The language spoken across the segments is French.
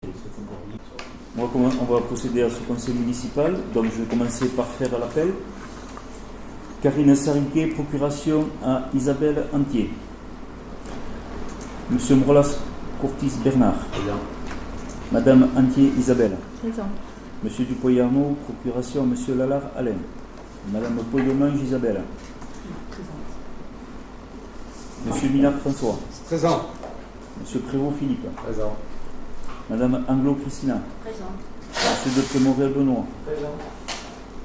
On va procéder à ce conseil municipal. Donc je vais commencer par faire l'appel. Karine Sariquet, procuration à Isabelle Antier. Monsieur Mrolas Courtis Bernard. Présent. Madame Antier Isabelle. Présent. Monsieur Dupoyarno, procuration à Monsieur Lalard Alain. Madame Poyomange Isabelle. Présente. Monsieur Minard François. Présent. Monsieur Prévost Philippe. Présent. Madame Anglo Christina. Présent. Monsieur de Prémorel Benoît. Présent.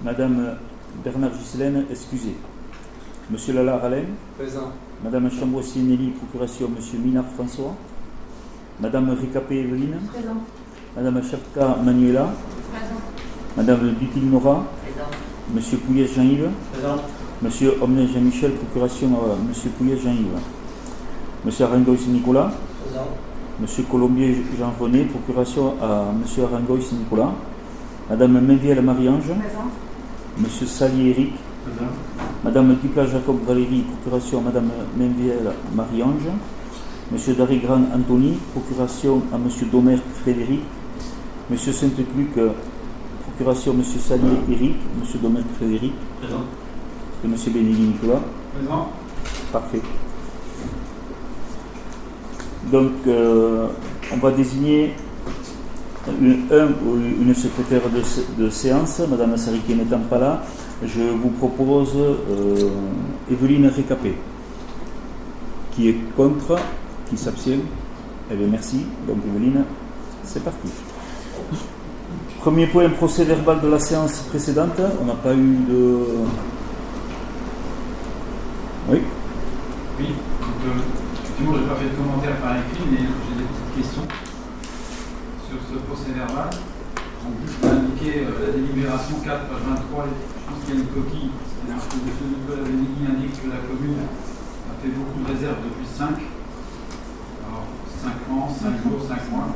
Madame Bernard Ghislaine, excusez. Monsieur Lalard Alain. Présent. Madame Chamboissier Nelly, procuration Monsieur Minard François. Madame Ricapé Evelyne. Présent. Madame Chapka Manuela. Présent. Madame Dutil Nora. Présent. Monsieur Pouillet Jean-Yves. Présent. Monsieur Omnet Jean-Michel, procuration à Monsieur Pouillet Jean-Yves. Monsieur Arangois Nicolas. Présent. Monsieur Colombier Jean-René, procuration à Monsieur Arangois Nicolas. Madame Menviel Marie-Ange. Présent. Monsieur Salier Eric. Présent. Madame Duplat Jacob Valérie, procuration à Madame Menviel Marie-Ange. Monsieur Darry-Grand Anthony, procuration à Monsieur Domer Frédéric. Monsieur Sainte-Cluc, procuration Monsieur Salier Eric. Monsieur Domer Frédéric. Présent. Et Monsieur Bénédicte Nicolas. Présent. Parfait. Donc, on va désigner une secrétaire de séance, Madame Sariquet n'étant pas là. Je vous propose Evelyne Récapé. Qui est contre, qui s'abstient. Eh bien, merci. Donc, Evelyne, c'est parti. Premier point, procès verbal de la séance précédente. On n'a pas eu de... Oui. Oui, donc, effectivement, je n'ai pas fait de commentaire par écrit, mais j'ai des petites questions sur ce procès verbal. Donc, vous indiquez la délibération 4, page 23, je pense qu'il y a une coquille. C'est-à-dire que M. Nicolas Benigui indique que la commune a fait beaucoup de réserves depuis 5. Alors, 5 ans, 5 jours, 5 mois.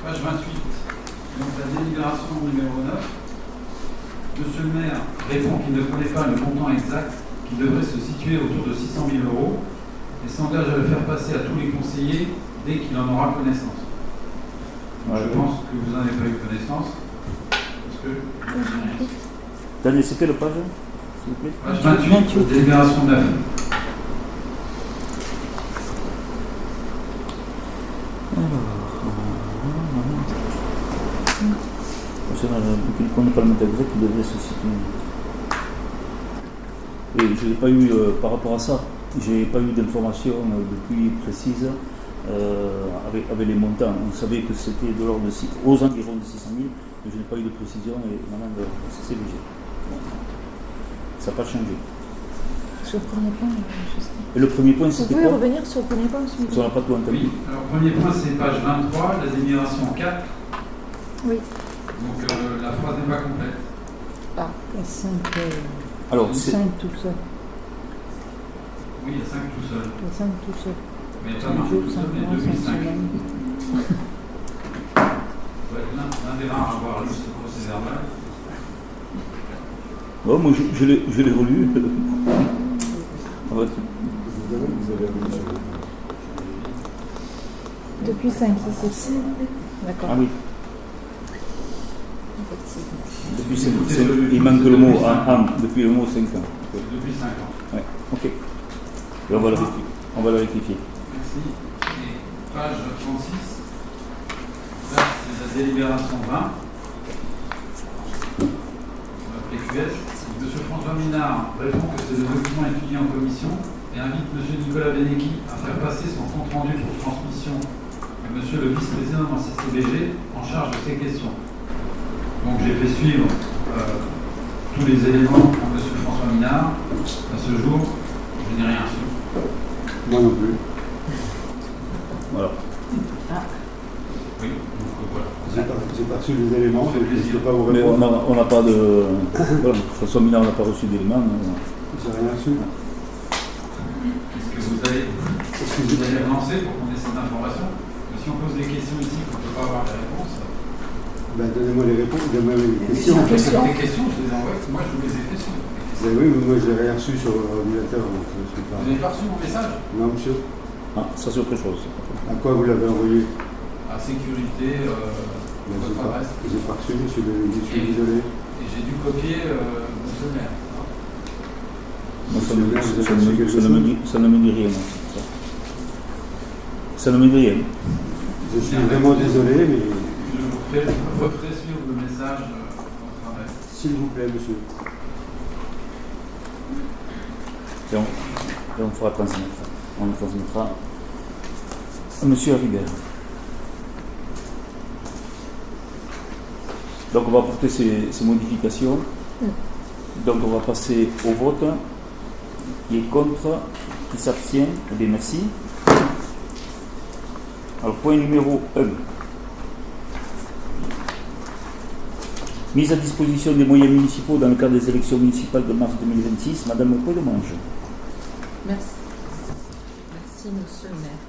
Page 28, donc la délibération numéro 9. Monsieur le maire répond qu'il ne connaît pas le montant exact, qui devrait se situer autour de 600 000 € et s'engage à le faire passer à tous les conseillers dès qu'il en aura connaissance. Donc, je pense que vous n'en avez pas eu connaissance. Parce que Attendez, c'est quelle page, s'il vous plaît? page 28, délibération 9. Qu'il ne connaît pas le montant exact, qui devrait se situer. Et je n'ai pas eu, par rapport à ça, j'ai pas eu d'informations depuis précises avec les montants. On savait que c'était de l'ordre de aux environs de 600 000, mais je n'ai pas eu de précision et maintenant c'est léger. Ça n'a pas changé. Sur le premier point, juste. Et le premier point, Vous c'était pouvez quoi? revenir sur le premier point, s'il vous plaît? On n'a pas tout entendu. Oui, alors premier point c'est page 23, la délibération 4. Oui. Donc la phrase n'est pas complète. Ah, il y a 5, Alors, c'est 5 tout seul. Oui, il y a 5 tout seul. Il y a 5 tout seul. Mais il n'y a 5 pas marqué jours, tout 5 seul, mais mois, 5 depuis 5. semaines. Ouais, l'un des rares à avoir lu ce procès verbal. bon, moi je l'ai relu. On va- Depuis 5, c'est d'accord. Ah oui, Effectivement. depuis il manque le mot depuis le mot 5 ans. Depuis 5 ans. Ouais, ok. Et on va le rectifier. Merci. Et page 36. Là, c'est la délibération 20. PQS. Monsieur François Minard répond que c'est le document étudié en commission et invite Monsieur Nicolas Benegui à faire passer son compte rendu pour transmission à Monsieur le vice-président de la CCBG en charge de ces questions. Donc j'ai fait suivre tous les éléments à Monsieur François Minard. À ce jour, je n'ai rien reçu. Moi non plus. Voilà. Oui, donc voilà. J'ai pas reçu les éléments, Ça fait donc je ne plaisir. peux pas vous Mais répondre. on n'a pas de. Voilà, François Minard n'a pas reçu d'éléments. J'ai rien reçu. Est-ce que vous allez relancer pour qu'on ait cette information? Parce que si on pose des questions ici qu'on ne peut pas avoir les réponses, Ben, donnez-moi les réponses, donnez-moi les questions. les questions, je les envoie, moi je vous les ai fait sur. Ben oui, mais moi je n'ai rien reçu sur l'ordinateur, donc je ne sais pas. Vous n'avez pas reçu mon message? Non, monsieur. Ah, ça c'est autre chose. À quoi vous l'avez envoyé? À sécurité, votre adresse. J'ai pas reçu, je suis désolé. Et j'ai dû copier monsieur le maire. Moi, ça Monsieur le maire, vous avez reçu quelque ne me dit, ça ne me dit rien. Ça. Ça ne me dit rien. Je suis vraiment désolé, mais Je vous referai suivre le message à votre adresse. s'il vous plaît, monsieur. Et on fera transmettre. On le transmettra à monsieur Haribert. Donc on va apporter ces modifications. Donc on va passer au vote. Qui est contre, qui s'abstient, eh bien merci. Alors point numéro 1. Mise à disposition des moyens municipaux dans le cadre des élections municipales de mars 2026. Madame Codemange. Merci. Merci, Monsieur le maire.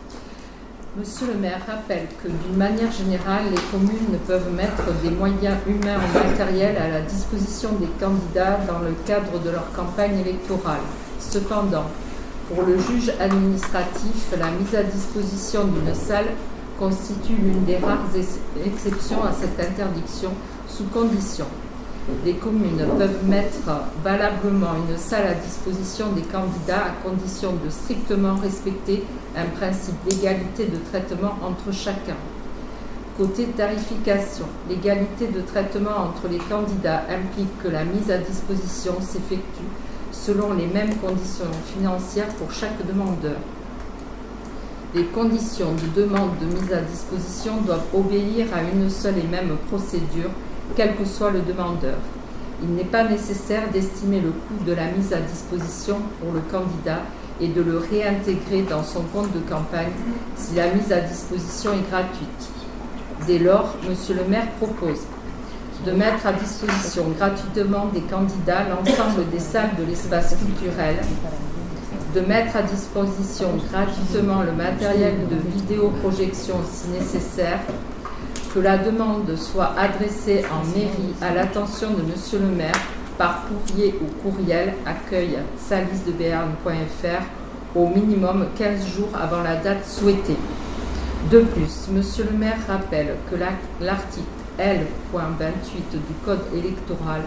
Monsieur le maire rappelle que d'une manière générale, les communes peuvent mettre des moyens humains ou matériels à la disposition des candidats dans le cadre de leur campagne électorale. Cependant, pour le juge administratif, la mise à disposition d'une salle constitue l'une des rares exceptions à cette interdiction sous condition. Les communes peuvent mettre valablement une salle à disposition des candidats à condition de strictement respecter un principe d'égalité de traitement entre chacun. Côté tarification, l'égalité de traitement entre les candidats implique que la mise à disposition s'effectue selon les mêmes conditions financières pour chaque demandeur. Les conditions de demande de mise à disposition doivent obéir à une seule et même procédure, quel que soit le demandeur. Il n'est pas nécessaire d'estimer le coût de la mise à disposition pour le candidat et de le réintégrer dans son compte de campagne si la mise à disposition est gratuite. Dès lors, Monsieur le maire propose de mettre à disposition gratuitement des candidats l'ensemble des salles de l'espace culturel, de mettre à disposition gratuitement le matériel de vidéoprojection si nécessaire, que la demande soit adressée en mairie à l'attention de Monsieur le maire par courrier ou courriel accueil@salisdebéarn.fr au minimum 15 jours avant la date souhaitée. De plus, Monsieur le maire rappelle que l'article L.28 du Code électoral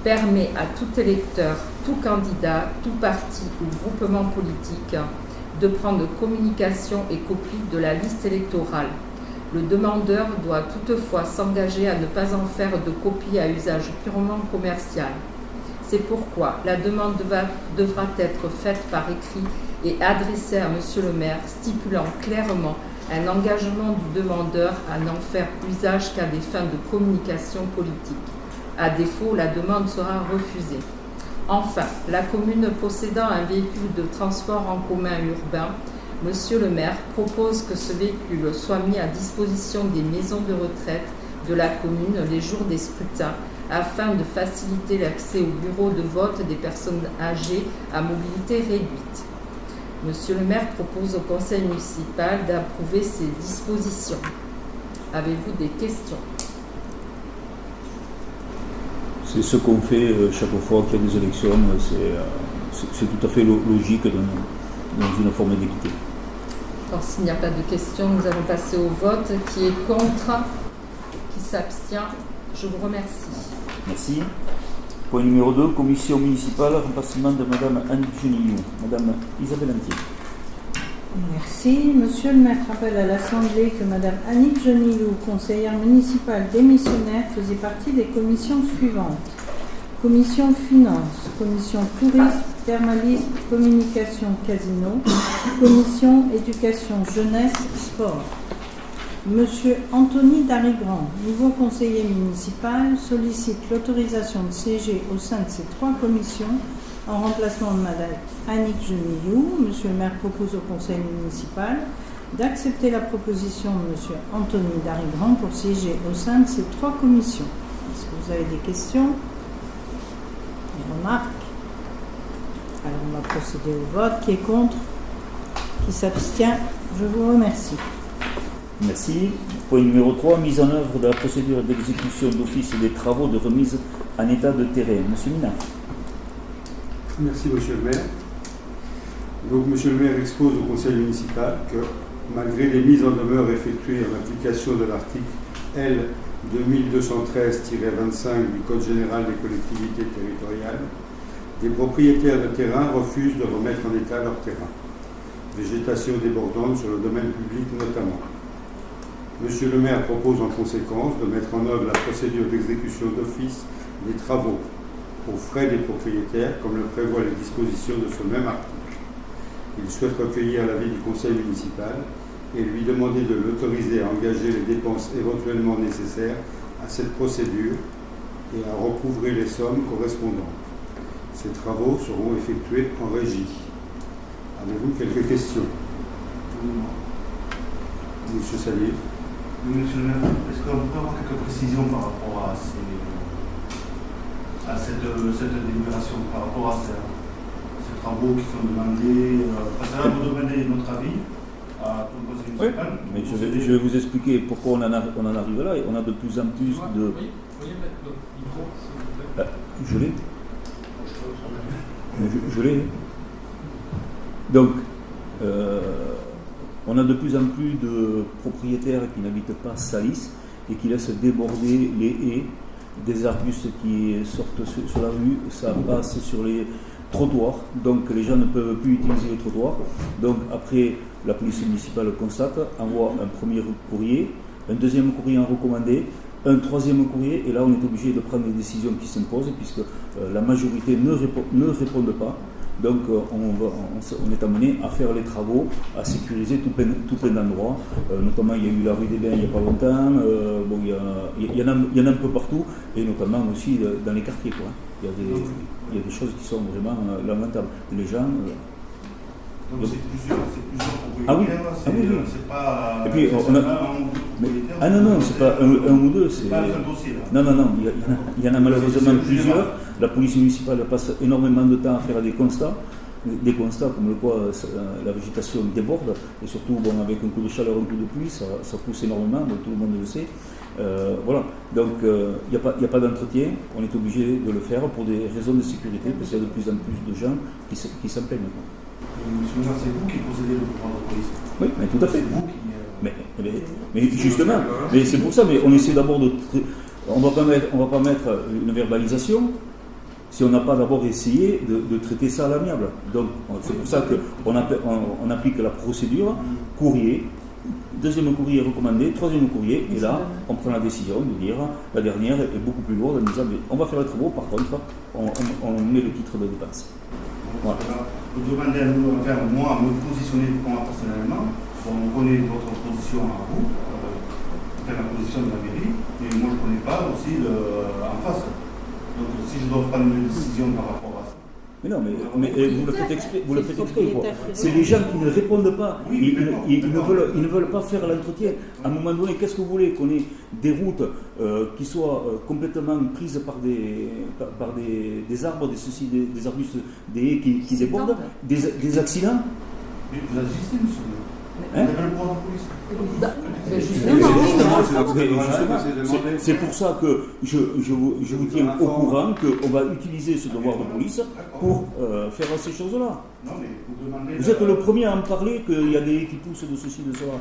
permet à tout électeur, tout candidat, tout parti ou groupement politique de prendre communication et copie de la liste électorale. Le demandeur doit toutefois s'engager à ne pas en faire de copie à usage purement commercial. C'est pourquoi la demande devra être faite par écrit et adressée à Monsieur le maire, stipulant clairement un engagement du demandeur à n'en faire usage qu'à des fins de communication politique. À défaut, la demande sera refusée. Enfin, la commune possédant un véhicule de transport en commun urbain, Monsieur le maire propose que ce véhicule soit mis à disposition des maisons de retraite de la commune les jours des scrutins afin de faciliter l'accès au bureau de vote des personnes âgées à mobilité réduite. Monsieur le maire propose au conseil municipal d'approuver ces dispositions. Avez-vous des questions? C'est ce qu'on fait chaque fois qu'il y a des élections. C'est tout à fait logique dans une forme d'équité. Alors, s'il n'y a pas de questions, nous allons passer au vote. Qui est contre? Qui s'abstient? Je vous remercie. Merci. Point numéro 2, commission municipale, remplacement de Madame Anne Genillou. Madame Isabelle Antier. Merci. Monsieur le maire rappelle à l'Assemblée que Madame Annick Genillou, conseillère municipale démissionnaire, faisait partie des commissions suivantes. Commission Finances, Commission Tourisme, Thermalisme, Communication, Casino, Commission Éducation, Jeunesse, Sport. Monsieur Anthony Darigrand, nouveau conseiller municipal, sollicite l'autorisation de siéger au sein de ces 3 commissions en remplacement de Madame Annick Genillou. Monsieur le maire propose au conseil municipal d'accepter la proposition de Monsieur Anthony Darigrand pour siéger au sein de ces 3 commissions. Est-ce que vous avez des questions? Des remarques? Alors on va procéder au vote. Qui est contre? Qui s'abstient? Je vous remercie. Merci. Point numéro 3, mise en œuvre de la procédure d'exécution d'office des travaux de remise en état de terrain. Monsieur Minard. Merci, monsieur le maire. Donc, Monsieur le maire expose au conseil municipal que, malgré les mises en demeure effectuées en application de l'article L. 2213-25 du Code général des collectivités territoriales, des propriétaires de terrain refusent de remettre en état leur terrain. Végétation débordante sur le domaine public notamment. Monsieur le maire propose en conséquence de mettre en œuvre la procédure d'exécution d'office des travaux aux frais des propriétaires, comme le prévoient les dispositions de ce même article. Il souhaite recueillir l'avis du conseil municipal et lui demander de l'autoriser à engager les dépenses éventuellement nécessaires à cette procédure et à recouvrer les sommes correspondantes. Ces travaux seront effectués en régie. Avez-vous quelques questions? Monsieur Salier. Oui, monsieur le maire, est-ce qu'on peut avoir quelques précisions par rapport à cette délibération, par rapport à ces travaux qui sont demandés? Parce que là, vous demandez notre avis à tout le conseil municipal. Oui, mais je vais vous expliquer pourquoi on en arrive là. Et on a de plus en plus de... Oui, pourriez mettre le micro, s'il vous plaît. Je l'ai. Je l'ai. Donc, on a de plus en plus de propriétaires qui n'habitent pas Salis et qui laissent déborder les haies, des arbustes qui sortent sur la rue, ça passe sur les trottoirs, donc les gens ne peuvent plus utiliser les trottoirs. Donc après, la police municipale constate, envoie un premier courrier, un deuxième courrier en recommandé, un troisième courrier, et là on est obligé de prendre des décisions qui s'imposent puisque la majorité ne répondent pas. Donc on est amené à faire les travaux, à sécuriser tout plein d'endroits. Notamment il y a eu la rue des Bains il n'y a pas longtemps, il y en a un peu partout, et notamment aussi dans les quartiers, quoi. Il y a des choses qui sont vraiment lamentables. Les gens... Donc c'est plusieurs propriétaires, ah oui. C'est pas... Et puis, non, c'est pas un ou deux. C'est pas un dossier là. Non, il y en a malheureusement plusieurs. La police municipale passe énormément de temps à faire des constats comme le quoi la végétation déborde, et surtout avec un coup de chaleur, un coup de pluie, ça pousse énormément, donc tout le monde le sait. Voilà, donc il n'y a pas d'entretien, on est obligé de le faire pour des raisons de sécurité, parce qu'il y a de plus en plus de gens qui s'en plaignent. Monsieur le maire, c'est vous qui possédez le pouvoir de police. Oui, mais tout à fait. C'est vous qui... Mais justement, mais c'est pour ça, mais on essaie d'abord de... On va pas mettre une verbalisation si on n'a pas d'abord essayé de traiter ça à l'amiable. Donc c'est pour ça qu'on applique la procédure, courrier, deuxième courrier recommandé, troisième courrier, et là on prend la décision de dire, la dernière est beaucoup plus lourde en disant mais on va faire les travaux, par contre on met le titre de dépense. Voilà. Vous demandez à nous, enfin moi, à me positionner moi personnellement. Bon, on connaît votre position à vous, enfin la position de la mairie, mais moi je ne connais pas aussi en face. Donc si je dois prendre une décision par rapport à ça. Mais non, mais vous le faites exprès. C'est les gens qui ne répondent pas. Oui, ils ne veulent pas faire l'entretien. À un moment donné, qu'est-ce que vous voulez? Qu'on ait des routes qui soient complètement prises par des arbres, des arbustes, des haies qui débordent, des accidents? Mais vous agissez, monsieur. Vous avez le pouvoir de police. C'est pour ça que je vous tiens au courant qu'on va utiliser ce devoir de police pour faire ces choses-là. Vous êtes le premier à en parler qu'il y a des qui poussent de ceci, de cela.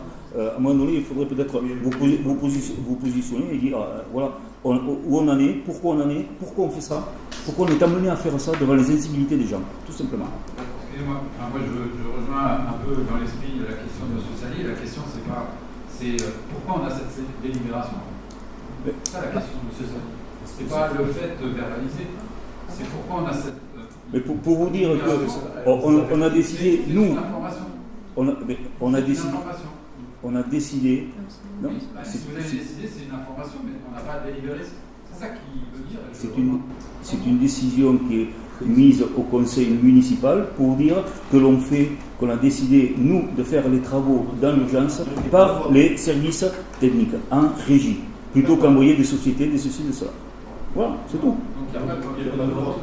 À un moment donné, il faudrait peut-être vous positionner et dire voilà où on en est, pourquoi on en est, pourquoi on fait ça, pourquoi on est amené à faire ça devant les incivilités des gens, tout simplement. Excusez-moi, moi je rejoins un peu dans l'esprit de la question de M. Salier. La question c'est pourquoi on a cette délibération. C'est ça la question de M. Salier. C'est pas le fait de verbaliser, c'est pourquoi on a cette... Mais pour vous dire qu'on a décidé, nous, on a décidé, non, si vous avez décidé, c'est une information, mais on n'a pas délibéré. C'est ça qui veut dire. C'est une décision qui est mise au conseil municipal pour dire qu'on a décidé, nous, de faire les travaux dans l'urgence par les services techniques, en régie, plutôt qu'envoyer des sociétés, des ceci, de cela. Voilà, c'est tout. Donc il n'y a pas de vote.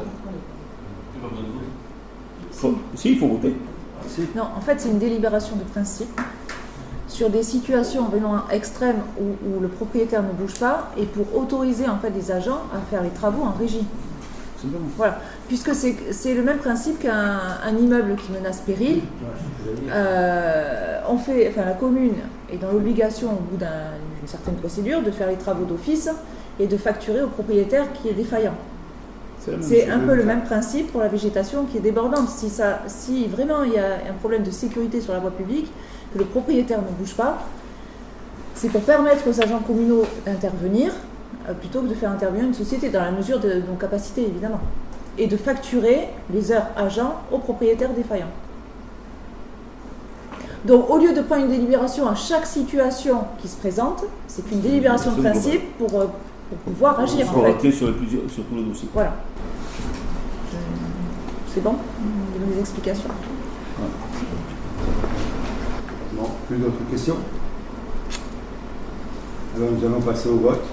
Si, il faut voter. Non, en fait, c'est une délibération de principe sur des situations vraiment extrêmes où le propriétaire ne bouge pas et pour autoriser en fait les agents à faire les travaux en régie. simplement. Voilà, puisque c'est le même principe qu'un immeuble qui menace péril. La commune est dans l'obligation, au bout d'une certaine procédure, de faire les travaux d'office et de facturer au propriétaire qui est défaillant. C'est un peu le même principe pour la végétation qui est débordante. Si vraiment il y a un problème de sécurité sur la voie publique, que le propriétaire ne bouge pas, c'est pour permettre aux agents communaux d'intervenir plutôt que de faire intervenir une société dans la mesure de nos capacités évidemment, et de facturer les heures agents au propriétaire défaillant. Donc au lieu de prendre une délibération à chaque situation qui se présente, c'est une délibération de principe pour pouvoir agir en fait. Sur tous les dossiers. Voilà. C'est bon? Des explications. Bon, plus d'autres questions? Alors nous allons passer au vote.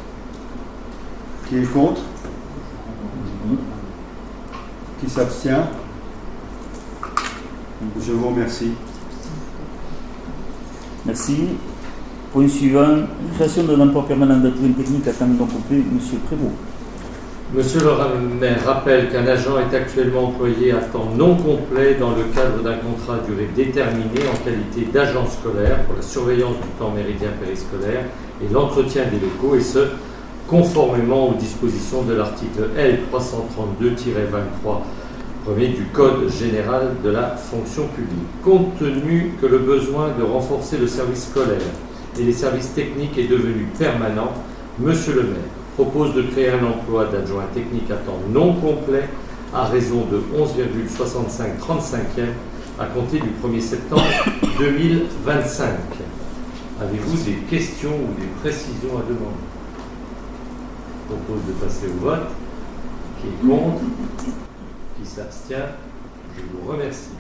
Qui est contre? Qui s'abstient? Je vous remercie. Merci. Point suivant, création d'un emploi permanent d'intérim technique à temps non complet, Monsieur Prévost. Monsieur le maire rappelle qu'un agent est actuellement employé à temps non complet dans le cadre d'un contrat à durée déterminée en qualité d'agent scolaire pour la surveillance du temps méridien périscolaire et l'entretien des locaux, et ce, conformément aux dispositions de l'article L. 332-23 du Code général de la fonction publique. Compte tenu que le besoin de renforcer le service scolaire et les services techniques est devenu permanent, Monsieur le maire propose de créer un emploi d'adjoint technique à temps non complet à raison de 11,6535e à compter du 1er septembre 2025. Avez-vous des questions ou des précisions à demander? Je propose de passer au vote. Qui est contre? Qui s'abstient? Je vous remercie.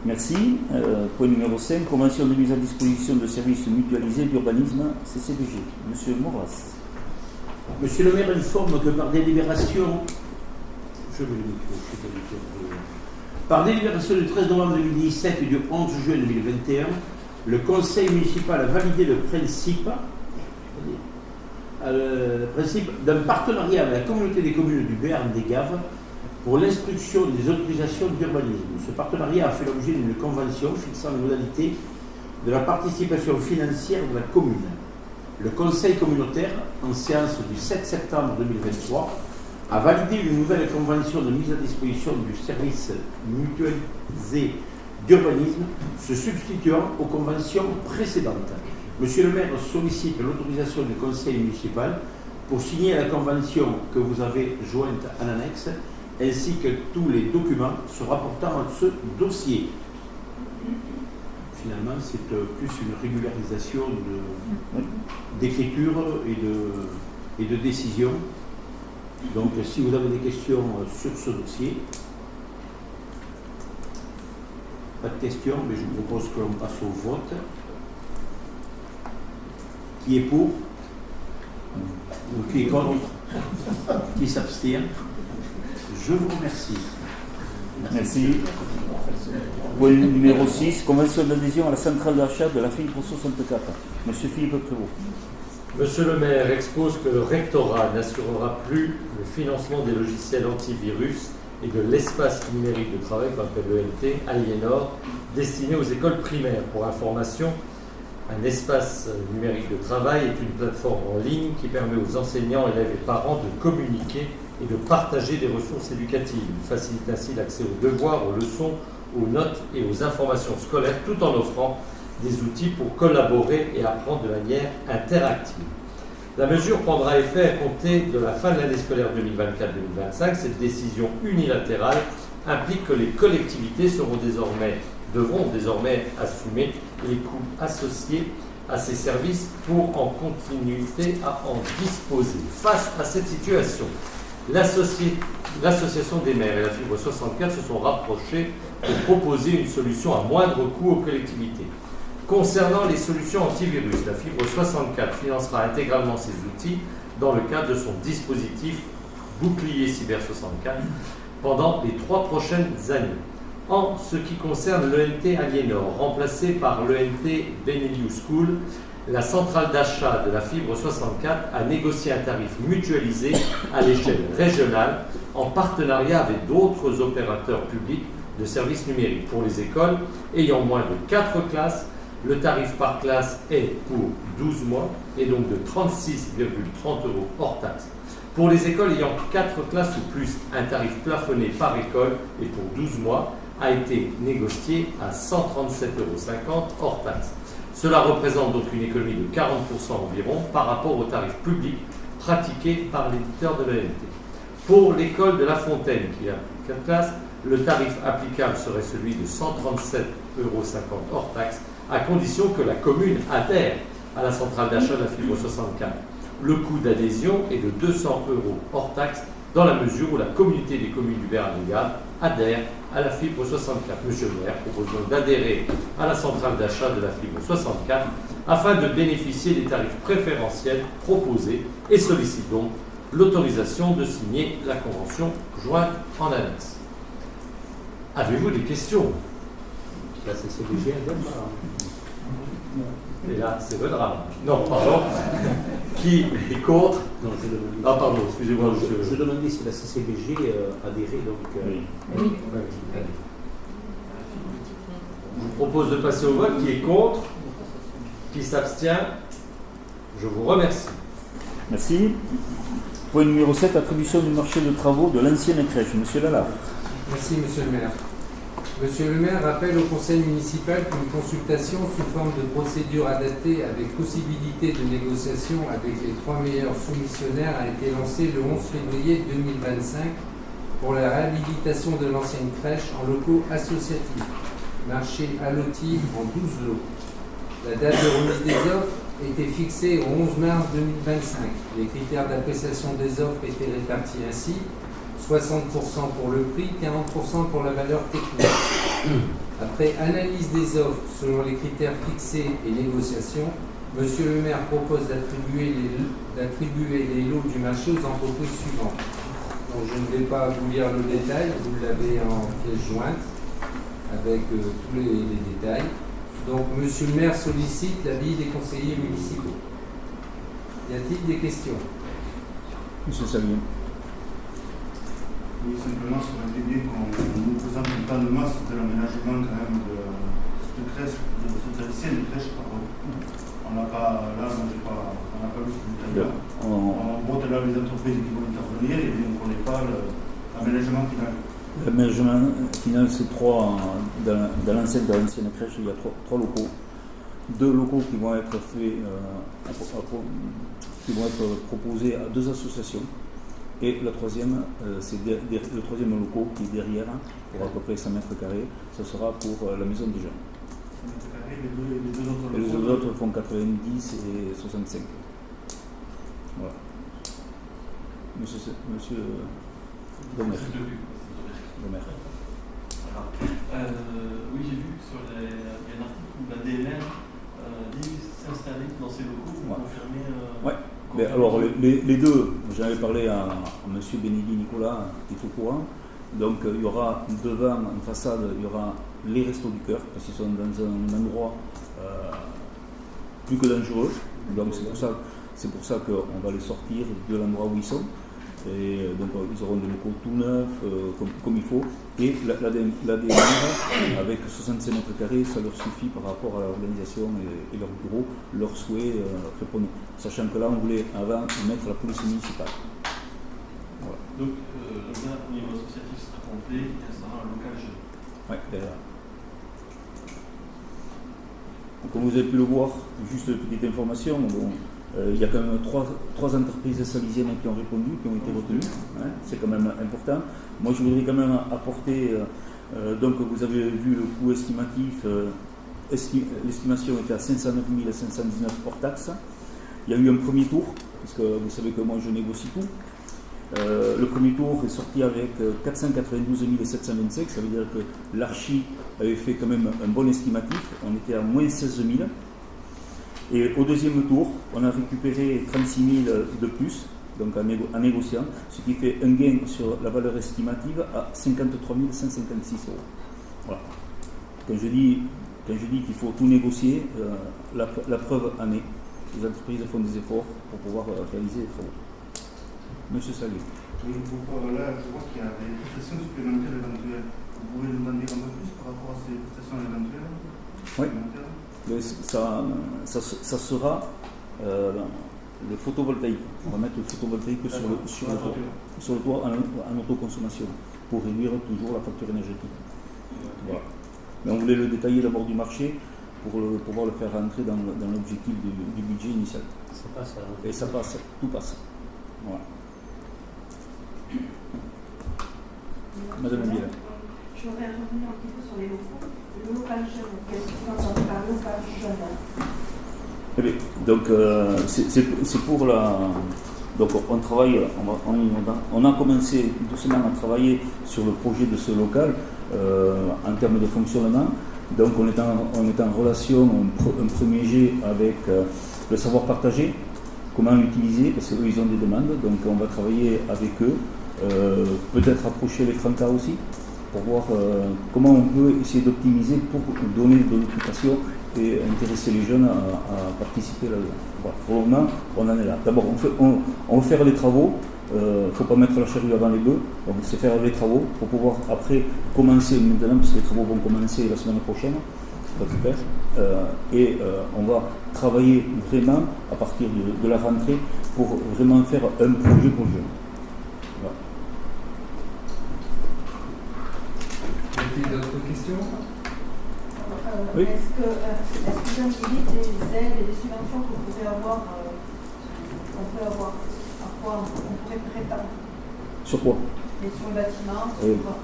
Merci. Point numéro 5, convention de mise à disposition de services mutualisés d'urbanisme, CCBG. Monsieur Moras. Monsieur le maire informe que par délibération, par délibération du 13 novembre 2017 et du 11 juin 2021, le conseil municipal a validé le principe d'un partenariat avec la communauté des communes du Béarn des Gaves pour l'instruction des autorisations d'urbanisme. Ce partenariat a fait l'objet d'une convention fixant les modalités de la participation financière de la commune. Le conseil communautaire, en séance du 7 septembre 2023, a validé une nouvelle convention de mise à disposition du service mutualisé d'urbanisme, se substituant aux conventions précédentes. Monsieur le maire sollicite l'autorisation du conseil municipal pour signer la convention que vous avez jointe en annexe, ainsi que tous les documents se rapportant à ce dossier. Finalement, c'est plus une régularisation d'écriture et de décision. Donc, si vous avez des questions sur ce dossier, pas de questions, mais je vous propose que l'on passe au vote. Qui est pour? Ou qui est contre? Qui s'abstient? Je vous remercie. Merci. Point numéro 6, convention d'adhésion à la centrale d'achat de la Fibre 64. Monsieur Philippe Prévost. Monsieur le maire expose que le rectorat n'assurera plus le financement des logiciels antivirus et de l'espace numérique de travail, qu'on appelle l'ENT, Aliénor, destiné aux écoles primaires. Pour information, un espace numérique de travail est une plateforme en ligne qui permet aux enseignants, élèves et parents de communiquer et de partager des ressources éducatives. Il facilite ainsi l'accès aux devoirs, aux leçons, aux notes et aux informations scolaires, tout en offrant des outils pour collaborer et apprendre de manière interactive. La mesure prendra effet à compter de la fin de l'année scolaire 2024-2025. Cette décision unilatérale implique que les collectivités devront désormais assumer les coûts associés à ces services pour en continuité à en disposer. Face à cette situation, l'association des maires et la Fibre 64 se sont rapprochés pour proposer une solution à moindre coût aux collectivités. Concernant les solutions antivirus, la Fibre 64 financera intégralement ces outils dans le cadre de son dispositif Bouclier Cyber 64 pendant les 3 prochaines années. En ce qui concerne l'ENT Aliénor, remplacé par l'ENT Beneliu School, la centrale d'achat de la fibre 64 a négocié un tarif mutualisé à l'échelle régionale en partenariat avec d'autres opérateurs publics de services numériques. Pour les écoles ayant moins de 4 classes, le tarif par classe est pour 12 mois et donc de 36,30 € hors taxe. Pour les écoles ayant 4 classes ou plus, un tarif plafonné par école et pour 12 mois a été négocié à 137,50 € hors taxe. Cela représente donc une économie de 40% environ par rapport au tarif public pratiqué par l'éditeur de l'ENT. Pour l'école de La Fontaine, qui a 4 classes, le tarif applicable serait celui de 137,50 € hors taxe, à condition que la commune adhère à la centrale d'achat de la fibre 64. Le coût d'adhésion est de 200 € hors taxe, dans la mesure où la communauté des communes du Béarn-des-Gaves adhère à la fibre 64. Monsieur le maire propose donc d'adhérer à la centrale d'achat de la fibre 64 afin de bénéficier des tarifs préférentiels proposés et sollicite donc l'autorisation de signer la convention jointe en annexe. Avez-vous des questions? La CCBG, elle donne Et là, c'est le drame. Non, pardon. Qui est contre? Non, je demandais. Ah, pardon, excusez-moi, Je demandais si la CCBG adhérait, donc. Oui. Je vous propose de passer au vote. Qui est contre? Qui s'abstient? Je vous remercie. Merci. Point numéro 7, attribution du marché de travaux de l'ancienne crèche. Monsieur Lala. Merci, monsieur le maire. Monsieur le maire rappelle au conseil municipal qu'une consultation sous forme de procédure adaptée avec possibilité de négociation avec les 3 meilleurs soumissionnaires a été lancée le 11 février 2025 pour la réhabilitation de l'ancienne crèche en locaux associatifs, marché à lotir en 12 lots. La date de remise des offres était fixée au 11 mars 2025. Les critères d'appréciation des offres étaient répartis ainsi: 60% pour le prix, 40% pour la valeur technique. Après analyse des offres selon les critères fixés et négociations, monsieur le maire propose d'attribuer les lots du marché aux entreprises suivantes. Donc je ne vais pas vous lire le détail, vous l'avez en pièce jointe avec tous les détails. Donc monsieur le maire sollicite l'avis des conseillers municipaux. Y a-t-il des questions? Monsieur Salien. Oui, simplement sur l'idée qu'on nous présente un plan de masse de l'aménagement quand même de cette crèche, de cette ancienne crèche, pardon. On n'a pas, là, on n'a pas vu ce détail-là. On vote là les entreprises qui vont intervenir et on ne connaît pas l'aménagement final. L'aménagement final, c'est 3 dans l'ancienne crèche, il y a 3 locaux. 2 locaux qui vont être faits, qui vont être proposés à 2 associations. Et la troisième, c'est le troisième loco qui est derrière, pour à peu près 100 mètres carrés. Ce sera pour la maison des jeunes. Et les deux autres font 90 et 65. Voilà. Monsieur Domer. Oui, j'ai vu que sur il y a un article où la DLR dit s'installer dans ces locaux. Vous confirmez Ouais. Mais alors, les deux, j'en avais parlé à M. Benigui Nicolas, qui est au courant. Donc, il y aura devant, en façade, il y aura les restos du cœur, parce qu'ils sont dans un endroit plus que dangereux. Donc, c'est pour ça qu'on va les sortir de l'endroit où ils sont. Et donc, ils auront des locaux tout neufs, comme il faut. Et la DMR, avec 65 mètres carrés, ça leur suffit par rapport à l'organisation et leur bureau, leurs souhaits répondent. Sachant que là, on voulait avant mettre la police municipale. Voilà. Donc, au niveau associatif, sera complet, il sera un local jeune. Oui, derrière. Donc, comme vous avez pu le voir, juste une petite information. Bon, il y a quand même 3 entreprises salisiennes qui ont répondu, qui ont été retenues. Hein, c'est quand même important. Moi, je voudrais quand même apporter, donc vous avez vu le coût estimatif, l'estimation était à 509 519 hors taxe. Il y a eu un premier tour, parce que vous savez que moi je négocie tout. Le premier tour est sorti avec 492 725, ça veut dire que l'archi avait fait quand même un bon estimatif, on était à moins 16 000. Et au deuxième tour, on a récupéré 36 000 de plus, donc en négociant, ce qui fait un gain sur la valeur estimative à 53 156 €. Voilà. Quand je dis qu'il faut tout négocier, la preuve en est. Les entreprises font des efforts pour pouvoir réaliser les travaux. Monsieur Salier. Oui, là, je vois qu'il y a des prestations supplémentaires éventuelles. Vous pouvez nous en dire un peu plus par rapport à ces prestations éventuelles? Oui. Ça sera le photovoltaïque. On va mettre le photovoltaïque sur le toit en autoconsommation pour réduire toujours la facture énergétique. Voilà. Mais on voulait le détailler d'abord du marché pour pouvoir le faire rentrer dans l'objectif du budget initial. Ça passe. Et ça passe, tout passe. Voilà. Madame Biel. Je voudrais revenir un petit peu sur les locaux. Le local jeune, qu'est-ce que vous entendez par local jeune? Eh bien, donc c'est pour la. Donc on travaille, on a commencé doucement à travailler sur le projet de ce local en termes de fonctionnement. Donc on est en relation, un premier jet avec le savoir partagé, comment l'utiliser, parce qu'eux ils ont des demandes, donc on va travailler avec eux, peut-être approcher les Francas aussi, pour voir comment on peut essayer d'optimiser pour donner de l'occupation et intéresser les jeunes à participer là-dedans. Voilà. Pour le moment, on en est là. D'abord, on va faire les travaux. Il ne faut pas mettre la charrue avant les bœufs. Donc, c'est faire les travaux pour pouvoir après commencer maintenant, parce que les travaux vont commencer la semaine prochaine. On va travailler vraiment à partir de la rentrée pour vraiment faire un projet pour le jeune. Voilà. Y a-t-il d'autres questions? Oui. Est-ce que vous indiquez des aides et des subventions que vous pouvez avoir, qu'on peut avoir, à quoi on pourrait prétendre? Sur quoi? Et sur le bâtiment, sur quoi?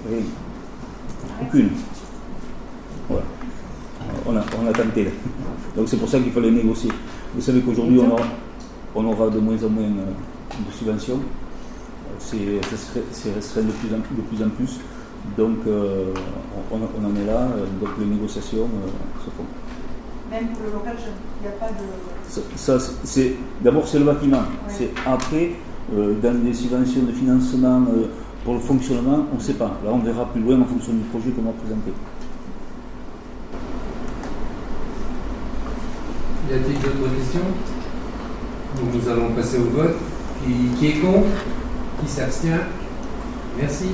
Oui. Aucune. Voilà. On a tenté. Donc c'est pour ça qu'il fallait négocier. Vous savez qu'aujourd'hui on aura de moins en moins de subventions. C'est restreint de plus en plus. Donc on en est là, donc les négociations se font. Même pour le local, il n'y a pas de... D'abord c'est le bâtiment, Ouais. c'est après, dans les subventions de financement pour le fonctionnement, on ne sait pas. Là on verra plus loin en fonction du projet qu'on va présenter. Y a-t-il d'autres questions? Donc nous allons passer au vote. Qui est contre? Qui s'abstient? Merci.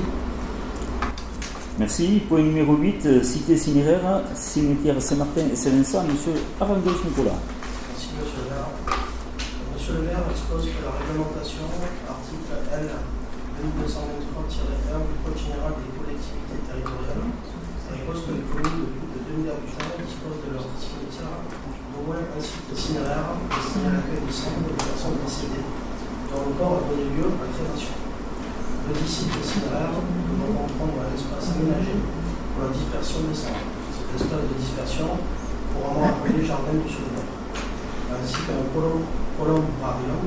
Merci. Point numéro 8, cité cinéraire, cimetière Saint-Martin et Saint-Vincent, monsieur Arandos Nicolas. Merci monsieur le maire. Monsieur le maire expose que la réglementation, article L 2223-1 du Code général des collectivités territoriales, impose que les communes de plus de 2000 habitants disposent de leur cimetière d'au moins un site cinéraire destiné à l'accueil des cendres des personnes décédées, dont le corps a donné lieu à crémation. Le site cinéraire doit comprendre un espace aménagé pour la dispersion des cendres. Cet espace de dispersion couramment appelé jardin du souvenir, ainsi qu'un columbarium,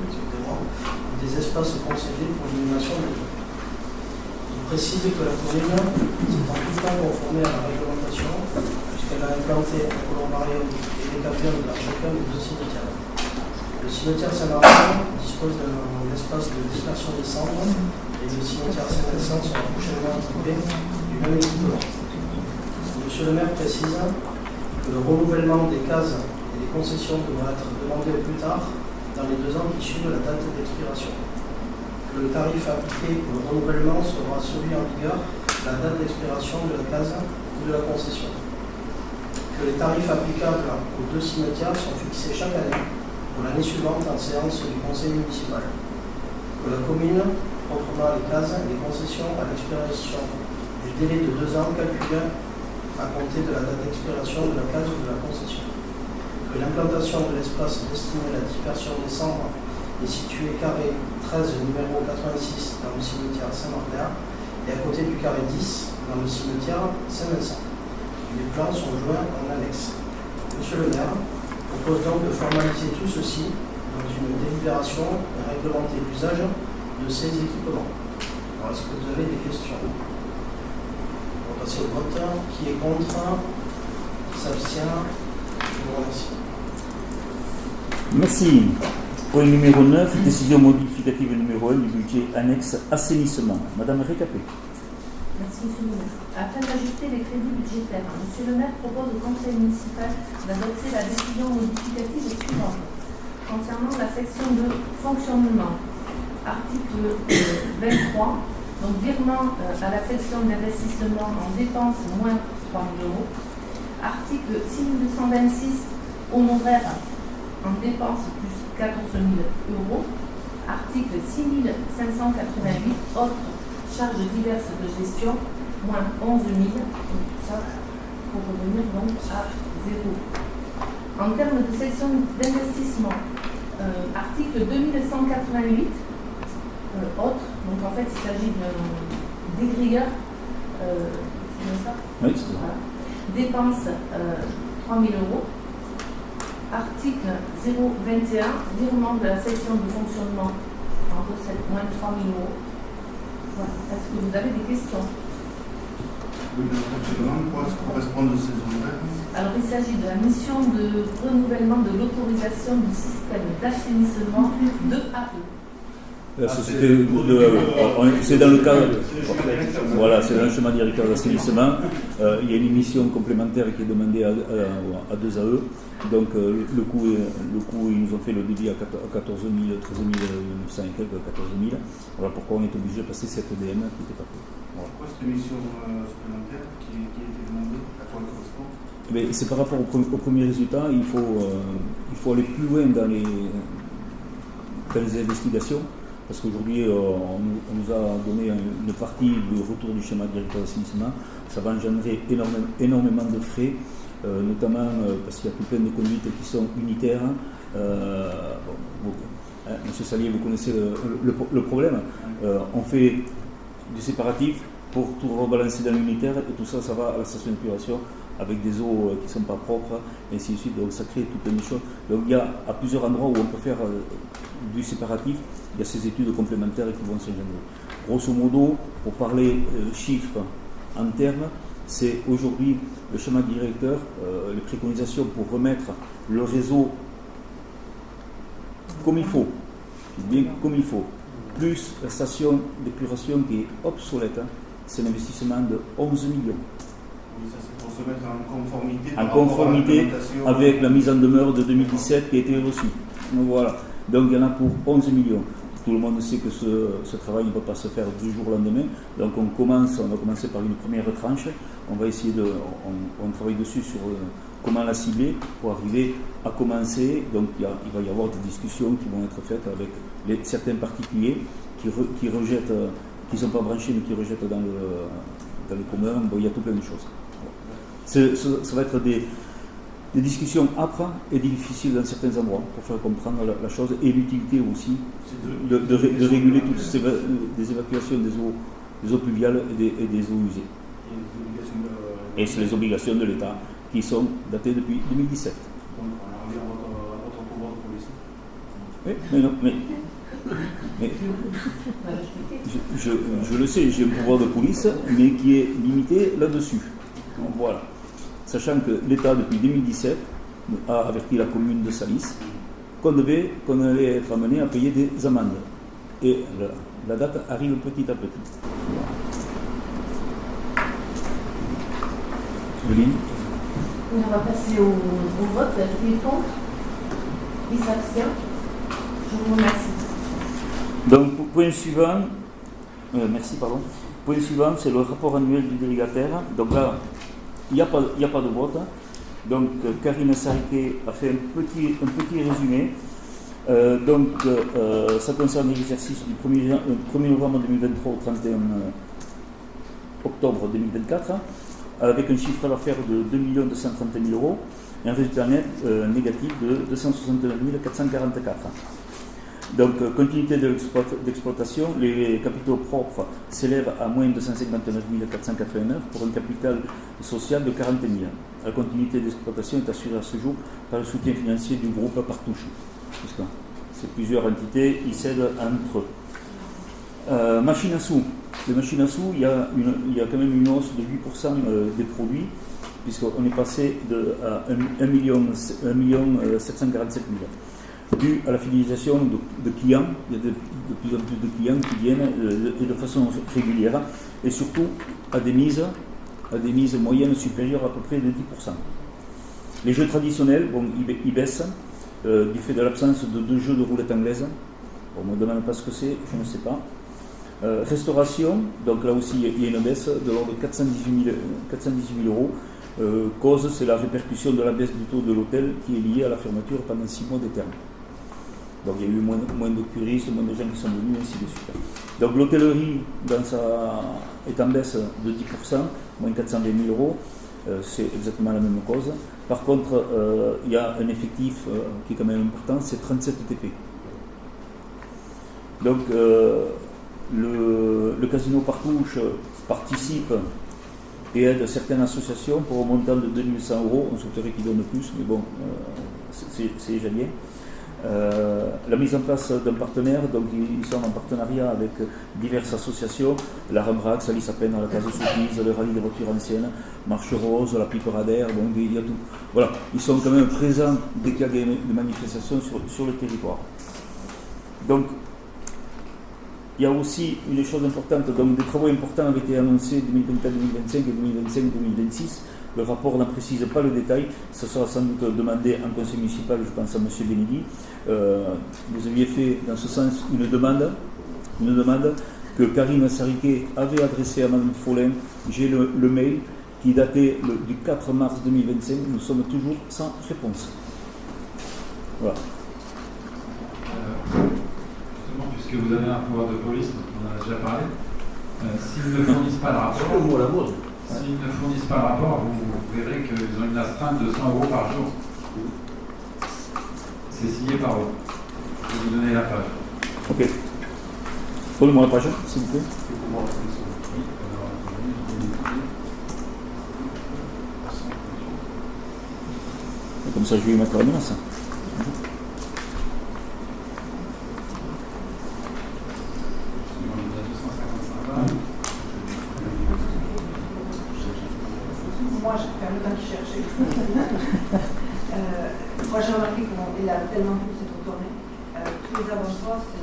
des espaces concédés pour l'illumination des eaux. Il précise que la commune s'est en tout temps conformée à la réglementation, puisqu'elle a implanté un columbarium et des capillons dans chacun des deux cimetières. Le cimetière Saint-Martin dispose d'un espace de dispersion des cendres et le cimetière Saint-Vincent sera prochainement équipé du même équipement. Monsieur le maire précise que le renouvellement des cases et des concessions devra être demandé au plus tard dans les 2 ans qui suivent la date d'expiration. Que le tarif appliqué pour le renouvellement sera celui en vigueur à la date d'expiration de la case ou de la concession. Que les tarifs applicables aux 2 cimetières sont fixés chaque année pour l'année suivante en séance du conseil municipal. Que la commune contrôlera les cases et les concessions à l'expiration du délai de 2 ans calculé à compter de la date d'expiration de la case ou de la concession. Que l'implantation de l'espace destiné à la dispersion des cendres est située carré 13 numéro 86 dans le cimetière Saint-Martin et à côté du carré 10 dans le cimetière Saint-Vincent. Les plans sont joints en annexe. Monsieur le maire propose donc de formaliser tout ceci dans une délibération et réglementer l'usage de ces équipements. Alors, est-ce que vous avez des questions? On va passer au vote. Qui est contre? Qui s'abstient? Je vous remercie. Merci. Point numéro 9, décision modificative numéro 1 du budget annexe assainissement. Madame Récapé. Merci, Monsieur le maire. Afin d'ajuster les crédits budgétaires, Monsieur le maire propose au Conseil municipal d'adopter la décision modificative suivante. Concernant la section de fonctionnement, article 23, donc virement à la section d'investissement en dépenses moins 3 000 euros. Article 6226, honoraires en dépenses plus 14 000 euros. Article 6588, autres charges diverses de gestion, moins 11 000. Donc tout ça pour revenir donc à zéro. En termes de section d'investissement, article 2188, autres. Donc en fait, il s'agit d'un dégrilleur. C'est bien ça? Oui, c'est ça. Voilà. Dépenses 3 000 euros. Article 021, virement de la section de fonctionnement en recette moins de 3 000 euros. Voilà. Est-ce que vous avez des questions? Oui, le fonctionnement, quoi correspond à ces honoraires? Alors, il s'agit de la mission de renouvellement de l'autorisation du système d'assainissement de AE. La société c'est dans le cadre. Voilà, c'est dans le schéma directeur d'assainissement. Il y a une mission complémentaire qui est demandée à 2 AE. Donc le coût, ils nous ont fait le débit à 14 000, 13 900 et quelques, 14 000. Voilà pourquoi on est obligé de passer cette EDM qui n'était pas pris. Voilà. Pourquoi cette mission supplémentaire qui a été demandée? À quoi elle correspond? Mais c'est par rapport au premier résultat, il faut aller plus loin dans les investigations. Parce qu'aujourd'hui, on nous a donné une partie du retour du schéma directeur d'assainissement. Ça va engendrer énormément de frais, notamment parce qu'il y a tout plein de conduites qui sont unitaires. Monsieur Salier, vous connaissez le problème. On fait du séparatif pour tout rebalancer dans l'unitaire et tout ça, ça va à la station d'épuration avec des eaux qui ne sont pas propres, et ainsi de suite. Donc ça crée tout plein de choses. Donc il y a à plusieurs endroits où on peut faire du séparatif. Il y a ces études complémentaires qui vont s'engendrer. Grosso modo, pour parler chiffres en termes, c'est aujourd'hui le schéma directeur, les préconisations pour remettre le réseau comme il faut, bien comme il faut, plus la station d'épuration qui est obsolète, c'est un investissement de 11 millions. Oui, ça c'est pour se mettre en conformité. En conformité avec la mise en demeure de 2017 qui a été reçue. Donc voilà. Donc il y en a pour 11 millions. Tout le monde sait que ce travail ne peut pas se faire du jour au lendemain. Donc on va commencer par une première tranche. On va essayer on travaille dessus sur comment la cibler pour arriver à commencer. Donc il va y avoir des discussions qui vont être faites avec certains particuliers qui rejettent, qui ne sont pas branchés mais qui rejettent dans le commun. Bon, il y a tout plein de choses. Ça va être des discussions âpres et difficiles dans certains endroits pour faire comprendre la chose et l'utilité aussi de réguler toutes des évacuations des eaux pluviales et des eaux usées. Et c'est les obligations de l'État qui sont datées depuis 2017. Donc on revient à votre pouvoir de police. Oui, mais je le sais, j'ai un pouvoir de police, mais qui est limité là-dessus. Donc, voilà. Sachant que l'État, depuis 2017, a averti la commune de Salis qu'on allait être amené à payer des amendes. Et la date arrive petit à petit. Eveline ? On va passer au vote. Qui est contre? Qui s'abstient? Je vous remercie. Donc, point suivant, merci, pardon. Point suivant, c'est le rapport annuel du délégataire. Donc là, il n'y a pas de vote. Donc, Karine Sariquet a fait un petit résumé. Ça concerne l'exercice du 1er novembre 2023 au 31 octobre 2024, avec un chiffre d'affaires de 2 231 000 euros et un résultat net négatif de 269 444. Donc, continuité de d'exploitation, les capitaux propres s'élèvent à moins 259 489 pour un capital social de 40 000. La continuité d'exploitation est assurée à ce jour par le soutien financier du groupe Partouche. C'est plusieurs entités, ils cèdent entre eux. Machine à sous. Les machines à sous, il y a quand même une hausse de 8% des produits, puisqu'on est passé à 1 747 000. dû à la fidélisation de clients. Il y a de plus en plus de clients qui viennent et de façon régulière, et surtout à des mises moyennes supérieures à peu près de 10%. Les jeux traditionnels, bon, ils baissent du fait de l'absence de 2 jeux de roulette anglaise. On ne me demande pas ce que c'est, je ne sais pas. Restauration, donc là aussi il y a une baisse de l'ordre de 418 000 euros. Cause, c'est la répercussion de la baisse du taux de l'hôtel qui est liée à la fermeture pendant 6 mois des termes. Donc il y a eu moins de curistes, moins de gens qui sont venus, ainsi de suite. Donc l'hôtellerie est en baisse de 10%, moins 420 000 euros. C'est exactement la même cause. Par contre, il y a un effectif qui est quand même important, c'est 37 TP. Donc le casino Partouche participe et aide certaines associations pour un montant de 2100 euros. On souhaiterait qu'ils donnent plus, mais bon, c'est déjà bien. La mise en place d'un partenaire, donc ils sont en partenariat avec diverses associations, la Rambrax, Alice Apen, la Case Soumise, le Rallye des voitures anciennes, Marche Rose, la Pipe Radar, donc il y a tout. Voilà, ils sont quand même présents dès qu'il y a des manifestations sur le territoire. Donc, il y a aussi une chose importante, donc des travaux importants avaient été annoncés 2024-2025 et 2025-2026. Le rapport n'en précise pas le détail, ça sera sans doute demandé en conseil municipal, je pense à M. Benigui. Vous aviez fait dans ce sens une demande que Karine Sariquet avait adressée à Mme Follin. J'ai le mail qui datait du 4 mars 2025, nous sommes toujours sans réponse. Voilà. Puisque vous avez un pouvoir de police, on en a déjà parlé, s'ils ne fournissent pas le rapport, s'ils ne fournissent pas le rapport, vous verrez qu'ils ont une astreinte de 100 euros par jour. C'est signé par eux. Je vais vous donner la page. Ok. Donnez-moi la page, s'il vous plaît. Et comme ça, je vais lui mettre la menace. Moi j'ai remarqué qu'il a tellement pu s'être retourné. Tous les avant-postes,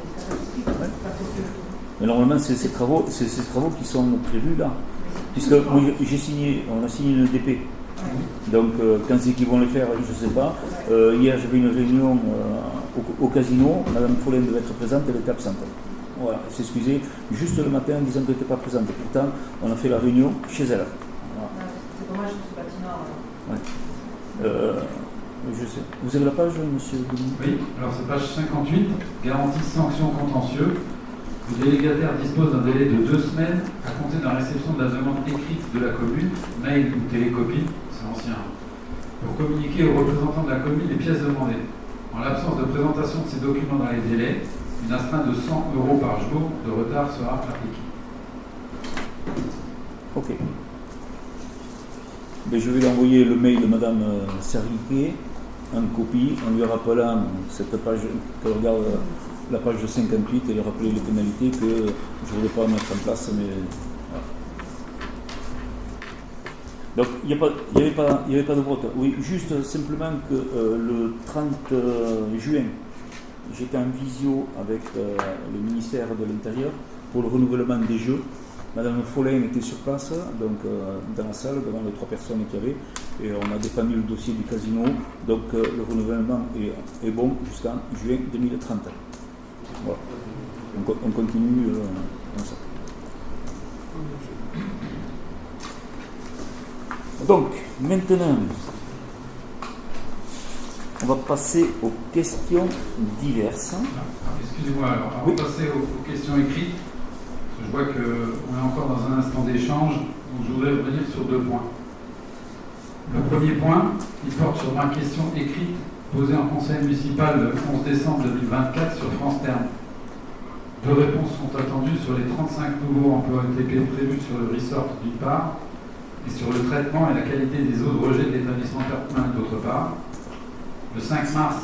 c'est catastrophique. Mais normalement, c'est ces travaux qui sont prévus là. Puisque moi, on a signé une DP. Donc quand c'est qu'ils vont les faire, je ne sais pas. Hier j'avais une réunion au casino, Mme Follin devait être présente, elle était absente. Voilà, elle s'excusait juste le matin en disant qu'elle n'était pas présente. Pourtant, on a fait la réunion chez elle. Voilà. C'est dommage que ce bâtiment. Ouais. Je sais. Vous avez la page, monsieur Denis ? Oui, alors c'est page 58, garantie sanction contentieux. Le délégataire dispose d'un délai de 2 semaines à compter de la réception de la demande écrite de la commune, mail ou télécopie, c'est ancien, pour communiquer aux représentants de la commune les pièces demandées. En l'absence de présentation de ces documents dans les délais, une astreinte de 100 euros par jour de retard sera appliquée. Ok. Mais je vais lui envoyer le mail de Mme Sariquet en copie, en lui rappelant cette page, qu'elle regarde la page 58 et lui rappeler les pénalités que je ne voulais pas mettre en place, mais voilà. Donc il n'y avait pas de vote. Oui, juste simplement que le 30 juin, j'étais en visio avec le ministère de l'Intérieur pour le renouvellement des jeux. Madame Follin était sur place, donc dans la salle, devant les 3 personnes qu'il y avait, et on a défendu le dossier du casino, donc le renouvellement est bon jusqu'en juin 2030. Voilà. On continue comme ça. Donc, maintenant, on va passer aux questions diverses. Excusez-moi, alors avant de passer aux questions écrites, je vois qu'on est encore dans un instant d'échange, donc je voudrais revenir sur 2 points. Le premier point, il porte sur ma question écrite posée en conseil municipal le 11 décembre 2024 sur France Terme. 2 réponses sont attendues sur les 35 nouveaux emplois ETP prévus sur le resort d'une part, et sur le traitement et la qualité des eaux de rejet de l'établissement Perpignan d'autre part. Le 5 mars,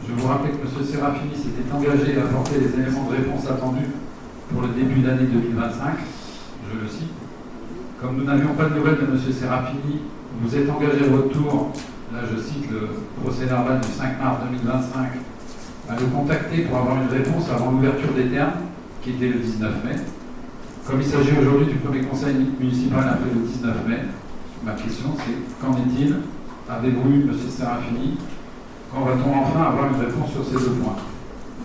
je vous rappelle que M. Serafini s'était engagé à apporter les éléments de réponse attendus pour le début d'année 2025, je le cite. Comme nous n'avions pas de nouvelles de M. Serafini, vous êtes engagé à votre tour, là je cite le procès verbal du 5 mars 2025, à le contacter pour avoir une réponse avant l'ouverture des termes, qui était le 19 mai. Comme il s'agit aujourd'hui du premier conseil municipal après le 19 mai, ma question c'est qu'en est-il? Avez-vous eu, M. Serafini? Quand va-t-on enfin avoir une réponse sur ces deux points?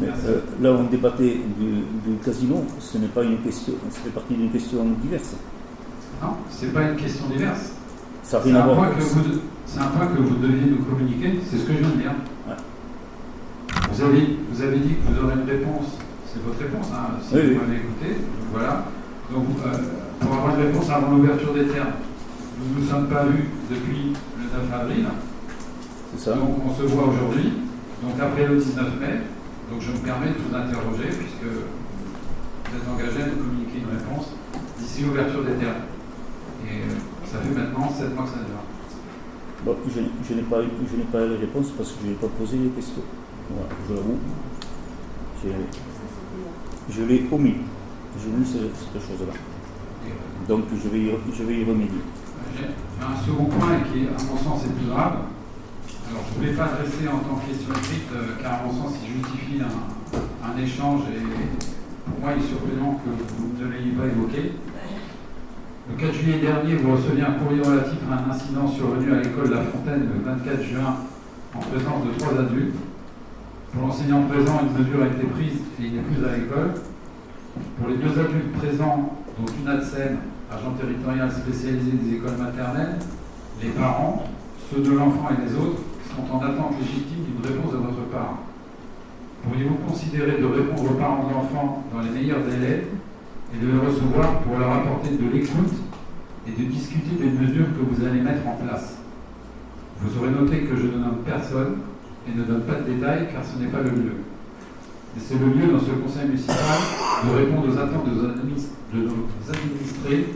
Mais, là, on débattait du casino, ce n'est pas une question, ça fait partie d'une question diverse. Non, ce n'est pas une question diverse. Ça n'a rien à voir. C'est un point que vous deviez nous communiquer, c'est ce que je viens de dire. Ouais. Vous avez dit que vous aurez une réponse, c'est votre réponse, hein, si vous m'avez écouté. Donc, voilà. Donc, pour avoir une réponse avant l'ouverture des termes, nous ne nous sommes pas vus depuis le 9 avril. C'est ça. Donc, on se voit aujourd'hui, donc après le 19 mai. Donc, je me permets de vous interroger, puisque vous êtes engagé à nous communiquer une réponse d'ici l'ouverture des termes. Et ça fait maintenant 7 mois que ça dure. Bon, je n'ai pas eu la réponse parce que je n'ai pas posé les questions. Voilà, je l'avoue. Je l'ai omis. J'ai omis cette chose-là. Donc je vais y remédier. J'ai un second point qui, à mon sens, est plus grave. Alors, je ne voulais pas adresser en tant que question écrite, car à mon sens, il justifie un échange et pour moi, il est surprenant que vous ne l'ayez pas évoqué. Le 4 juillet dernier, vous receviez un courrier relatif à un incident survenu à l'école La Fontaine le 24 juin en présence de 3 adultes. Pour l'enseignant présent, une mesure a été prise et il n'est plus à l'école. Pour les 2 adultes présents, dont une ADSEM, agent territorial spécialisé des écoles maternelles, les parents, ceux de l'enfant et les autres, sont en attente légitime d'une réponse de votre part. Pourriez-vous considérer de répondre aux parents d'enfants dans les meilleurs délais et de les recevoir pour leur apporter de l'écoute et de discuter des mesures que vous allez mettre en place? Vous aurez noté que je ne nomme personne et ne donne pas de détails car ce n'est pas le lieu. Et c'est le lieu dans ce conseil municipal de répondre aux attentes de nos administrés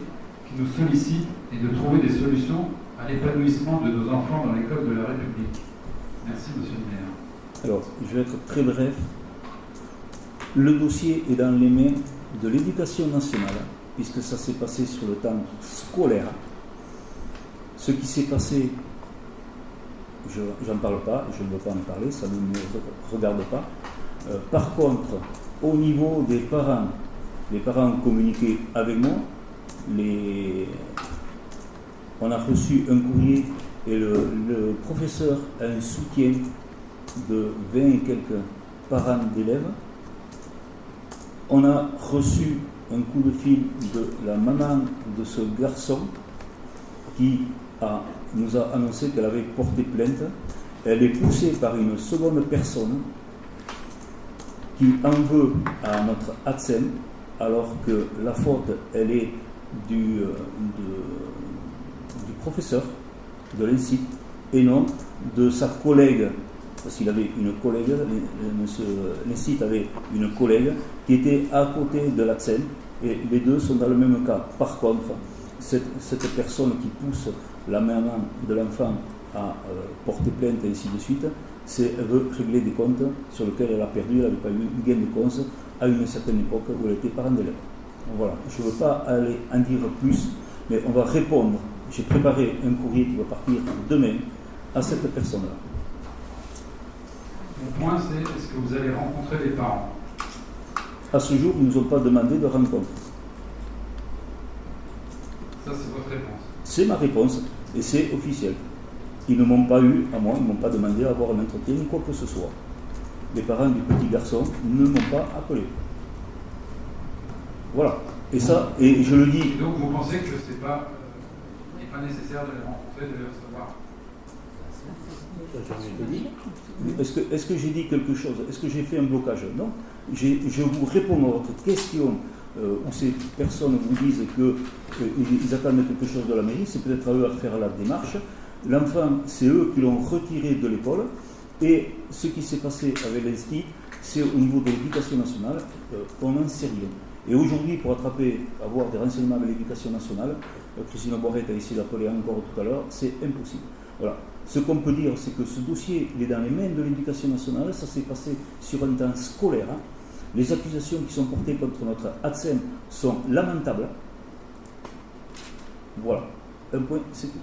qui nous sollicitent et de trouver des solutions à l'épanouissement de nos enfants dans l'école de la République. Merci, monsieur le maire. Alors, je vais être très bref. Le dossier est dans les mains de l'Éducation nationale, puisque ça s'est passé sur le temps scolaire. Ce qui s'est passé, j'en parle pas, je ne veux pas en parler, ça ne me regarde pas. Par contre, au niveau des parents, les parents ont communiqué avec moi, on a reçu un courrier et le professeur a un soutien de 20 et quelques parents d'élèves. On a reçu un coup de fil de la maman de ce garçon qui nous a annoncé qu'elle avait porté plainte. Elle est poussée par une seconde personne qui en veut à notre ADSEM alors que la faute, elle est du professeur de l'INSIT et non de sa collègue, parce qu'il avait une collègue, l'INSIT avait une collègue qui était à côté de l'ADSEM et les deux sont dans le même cas. Par contre, cette personne qui pousse la maman de l'enfant à porter plainte et ainsi de suite, elle veut régler des comptes sur lesquels elle a perdu, elle n'avait pas eu une gain de cause à une certaine époque où elle était parent d'élève. Voilà, je ne veux pas aller en dire plus, mais on va répondre. J'ai préparé un courrier qui va partir demain à cette personne-là. Mon point, c'est est-ce que vous allez rencontrer les parents? À ce jour, ils ne nous ont pas demandé de rencontre. Ça, c'est votre réponse? C'est ma réponse et c'est officiel. Ils ne m'ont pas eu, à moi, ils ne m'ont pas demandé à avoir un entretien ni quoi que ce soit. Les parents du petit garçon ne m'ont pas appelé. Voilà. Et ça, et je le dis. Donc vous pensez que c'est pas, il n'est pas nécessaire de les rencontrer, de les recevoir? Est-ce que j'ai dit quelque chose? Est-ce que j'ai fait un blocage? Non. Je vous réponds à votre question où ces personnes vous disent qu'ils attendent quelque chose de la mairie. C'est peut-être à eux à faire la démarche. L'enfant, c'est eux qui l'ont retiré de l'école. Et ce qui s'est passé avec l'INSTI, c'est au niveau de l'éducation nationale, on n'en sait rien. Et aujourd'hui, pour avoir des renseignements avec l'éducation nationale, Christine Boirette a essayé d'appeler encore tout à l'heure, c'est impossible. Voilà. Ce qu'on peut dire, c'est que ce dossier, il est dans les mains de l'éducation nationale, ça s'est passé sur un temps scolaire. Les accusations qui sont portées contre notre ADSEM sont lamentables. Voilà. Un point, c'est tout.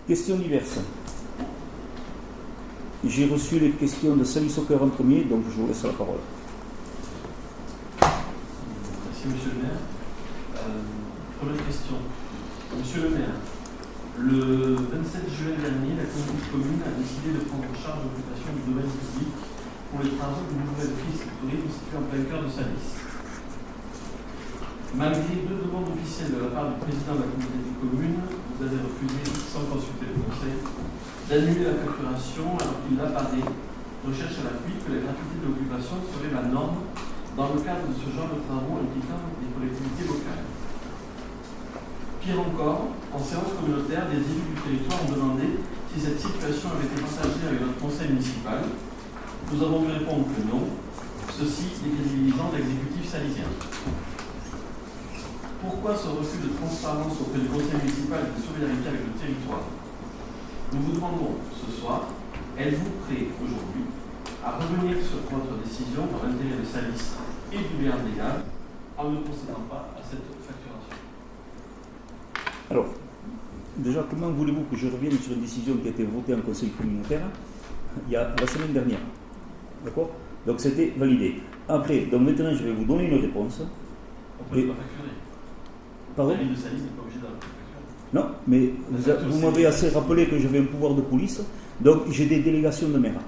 Questions diverses. j'ai reçu les questions de Salis Soccer en premier, donc je vous laisse la parole. Merci, Monsieur le maire. Première question. Monsieur le maire, le 27 juin dernier, la commune a décidé de prendre en charge l'occupation du domaine public pour les travaux d'une nouvelle piste de tourisme située en plein cœur de Salis. Malgré 2 demandes officielles de la part du président de la communauté des communes, vous avez refusé, sans consulter le conseil, d'annuler la facturation alors qu'il apparaît, recherche à l'appui, que la gratuité de l'occupation serait la norme dans le cadre de ce genre de travaux impliquant les collectivités locales. Pire encore, en séance communautaire, des élus du territoire ont demandé si cette situation avait été partagée avec notre conseil municipal. Nous avons dû répondre que non, ceci décrédibilisant l'exécutif salisien. Pourquoi ce refus de transparence auprès du conseil municipal et de solidarité avec le territoire? Nous vous demandons ce soir, êtes-vous prêt aujourd'hui à revenir sur votre décision dans l'intérêt de Salis et du Béarn des Gaves en ne procédant pas à cette facturation? Alors, déjà, comment voulez-vous que je revienne sur une décision qui a été votée en conseil communautaire il y a la semaine dernière? D'accord? Donc c'était validé. Après, donc maintenant je vais vous donner une réponse. On ne peut pas facturer. Pardon? La ville de Salis n'est pas obligée de facturer. Non, mais vous m'avez assez rappelé que j'avais un pouvoir de police, donc j'ai des délégations de maire.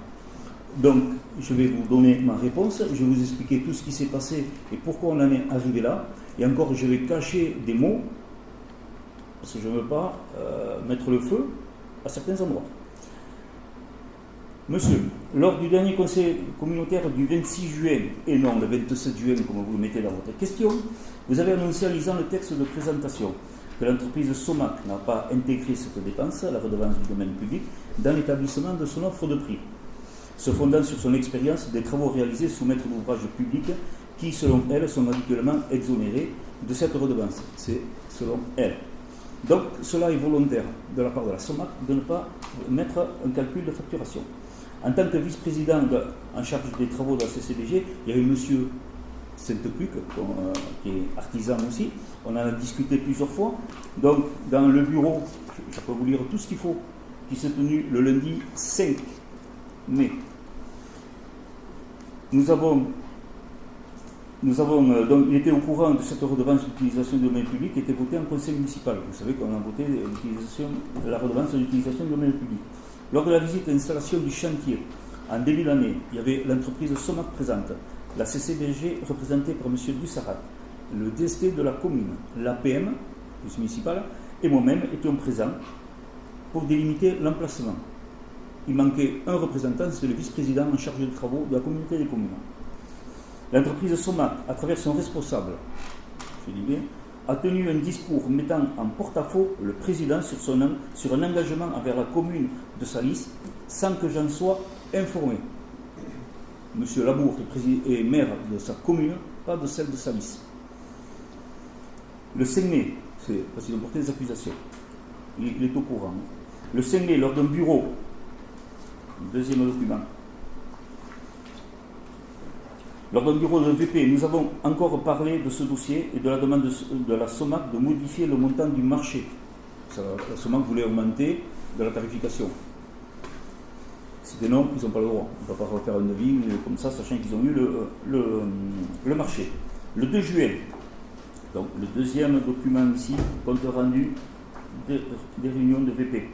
Donc je vais vous donner ma réponse, je vais vous expliquer tout ce qui s'est passé et pourquoi on en est arrivé là. Et encore, je vais cacher des mots, parce que je ne veux pas mettre le feu à certains endroits. Monsieur, lors du dernier conseil communautaire du 26 juin, et non le 27 juin comme vous le mettez dans votre question, vous avez annoncé en lisant le texte de présentation que l'entreprise Somac n'a pas intégré cette dépense, la redevance du domaine public, dans l'établissement de son offre de prix, se fondant sur son expérience des travaux réalisés sous maître d'ouvrage public qui, selon elle, sont habituellement exonérés de cette redevance. C'est selon elle. Donc, cela est volontaire de la part de la Somac de ne pas mettre un calcul de facturation. En tant que vice-président en charge des travaux de la CCDG, il y avait M. Sainte-Pluc, qui est artisan aussi. On en a discuté plusieurs fois. Donc, dans le bureau, je peux vous lire tout ce qu'il faut, qui s'est tenu le lundi 5 mai. Nous avons donc, il était au courant de cette redevance d'utilisation du domaine public qui était votée en conseil municipal. Vous savez qu'on a voté la redevance d'utilisation du domaine public. Lors de la visite d'installation du chantier, en début d'année, il y avait l'entreprise Somac présente, la CCDG représentée par M. Dussarat, le DST de la commune, l'APM, police municipale, et moi-même étions présents pour délimiter l'emplacement. Il manquait un représentant, c'est le vice-président en charge des travaux de la communauté des communes. L'entreprise Somac, à travers son responsable, je dis bien, a tenu un discours mettant en porte-à-faux le président sur un engagement envers la commune de Salis sans que j'en sois informé. Monsieur Labour est maire de sa commune, pas de celle de Salis. Le 5 mai, c'est parce qu'il a porté des accusations, il est au courant. Le 5 mai, lors d'un bureau, deuxième document, lors d'un bureau de VP, nous avons encore parlé de ce dossier et de la demande de la Somac de modifier le montant du marché. La Somac voulait augmenter de la tarification. C'était non, ils n'ont pas le droit. On ne va pas refaire un devis comme ça, sachant qu'ils ont eu le marché. Le 2 juillet, donc le deuxième document ici, compte rendu des réunions de VP.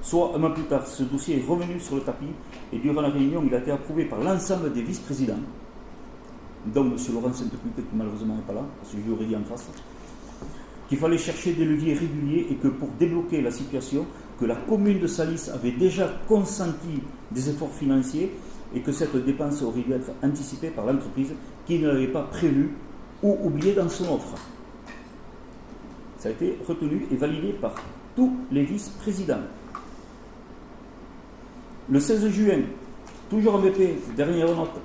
Soit un mois plus tard, ce dossier est revenu sur le tapis et durant la réunion, il a été approuvé par l'ensemble des vice-présidents, donc M. Laurent Sainte-Pluc, qui malheureusement n'est pas là, parce que je lui aurais dit en face, qu'il fallait chercher des leviers réguliers et que pour débloquer la situation, que la commune de Salis avait déjà consenti des efforts financiers et que cette dépense aurait dû être anticipée par l'entreprise qui ne l'avait pas prévue ou oubliée dans son offre. Ça a été retenu et validé par tous les vice-présidents. Le 16 juin, toujours en BP, dernière note,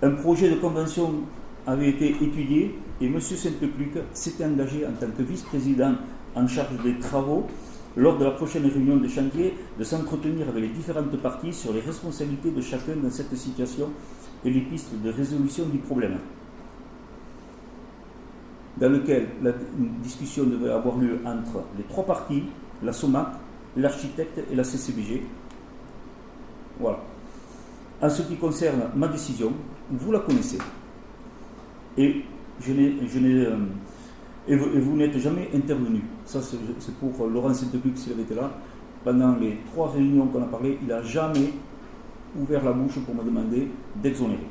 un projet de convention avait été étudié et M. Sainte-Pluc s'était engagé en tant que vice-président en charge des travaux lors de la prochaine réunion de chantier de s'entretenir avec les différentes parties sur les responsabilités de chacun dans cette situation et les pistes de résolution du problème, dans lequel une discussion devait avoir lieu entre les trois parties, la Somac, l'architecte et la CCBG. Voilà. En ce qui concerne ma décision, vous la connaissez. Et vous n'êtes jamais intervenu. Ça, c'est pour Laurent Saint-Luc s'il avait été là. Pendant les 3 réunions qu'on a parlé, il n'a jamais ouvert la bouche pour me demander d'exonérer.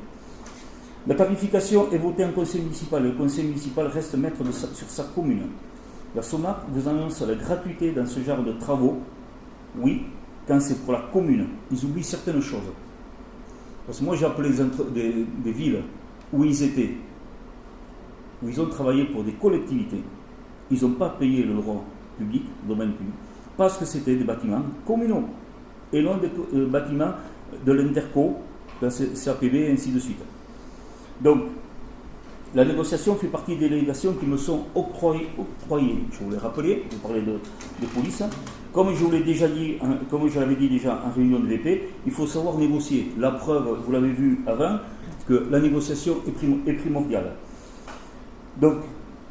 La tarification est votée en conseil municipal. Le conseil municipal reste maître sur sa commune. La SOMAC vous annonce la gratuité dans ce genre de travaux. Oui, quand c'est pour la commune. Ils oublient certaines choses. Parce que moi, j'ai appelé des villes où ils étaient, où ils ont travaillé pour des collectivités. Ils n'ont pas payé le droit public, le domaine public, parce que c'était des bâtiments communaux et non des bâtiments de l'Interco, de la CAPB et ainsi de suite. Donc, la négociation fait partie des délégations qui me sont octroyées. Je vous l'ai rappelé, vous parlez de police. Comme je vous l'ai déjà dit, comme je l'avais dit déjà en réunion de VP, il faut savoir négocier. La preuve, vous l'avez vu avant, que la négociation est primordiale. Donc,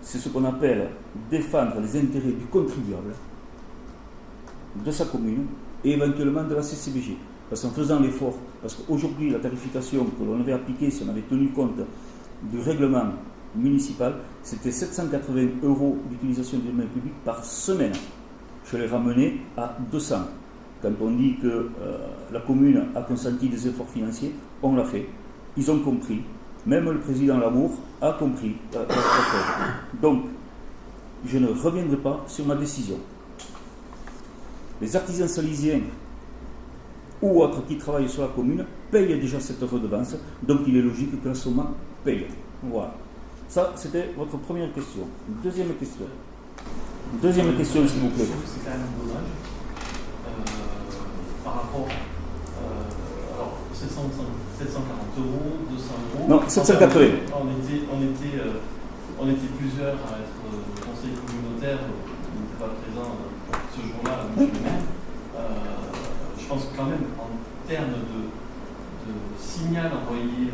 c'est ce qu'on appelle défendre les intérêts du contribuable, de sa commune et éventuellement de la CCBG. Parce qu'en faisant l'effort, parce qu'aujourd'hui la tarification que l'on avait appliquée, si on avait tenu compte du règlement municipal, c'était 780 € d'utilisation du domaine public par semaine. Je l'ai ramené à 200. Quand on dit que la commune a consenti des efforts financiers, on l'a fait. Ils ont compris. Même le président Lamour a compris. Donc, je ne reviendrai pas sur ma décision. Les artisans salisiens ou autres qui travaillent sur la commune payent déjà cette redevance, donc il est logique que la SOMAC paye. Voilà. Ça, c'était votre première question. Deuxième question. Deuxième question, s'il vous plaît. C'est quand même dommage. Par rapport. Alors, 740 €, 200 €. Non, 780. On était plusieurs à être au conseil communautaire. On n'était pas présents ce jour-là, monsieur le maire. Je pense que quand même, en termes de signal envoyé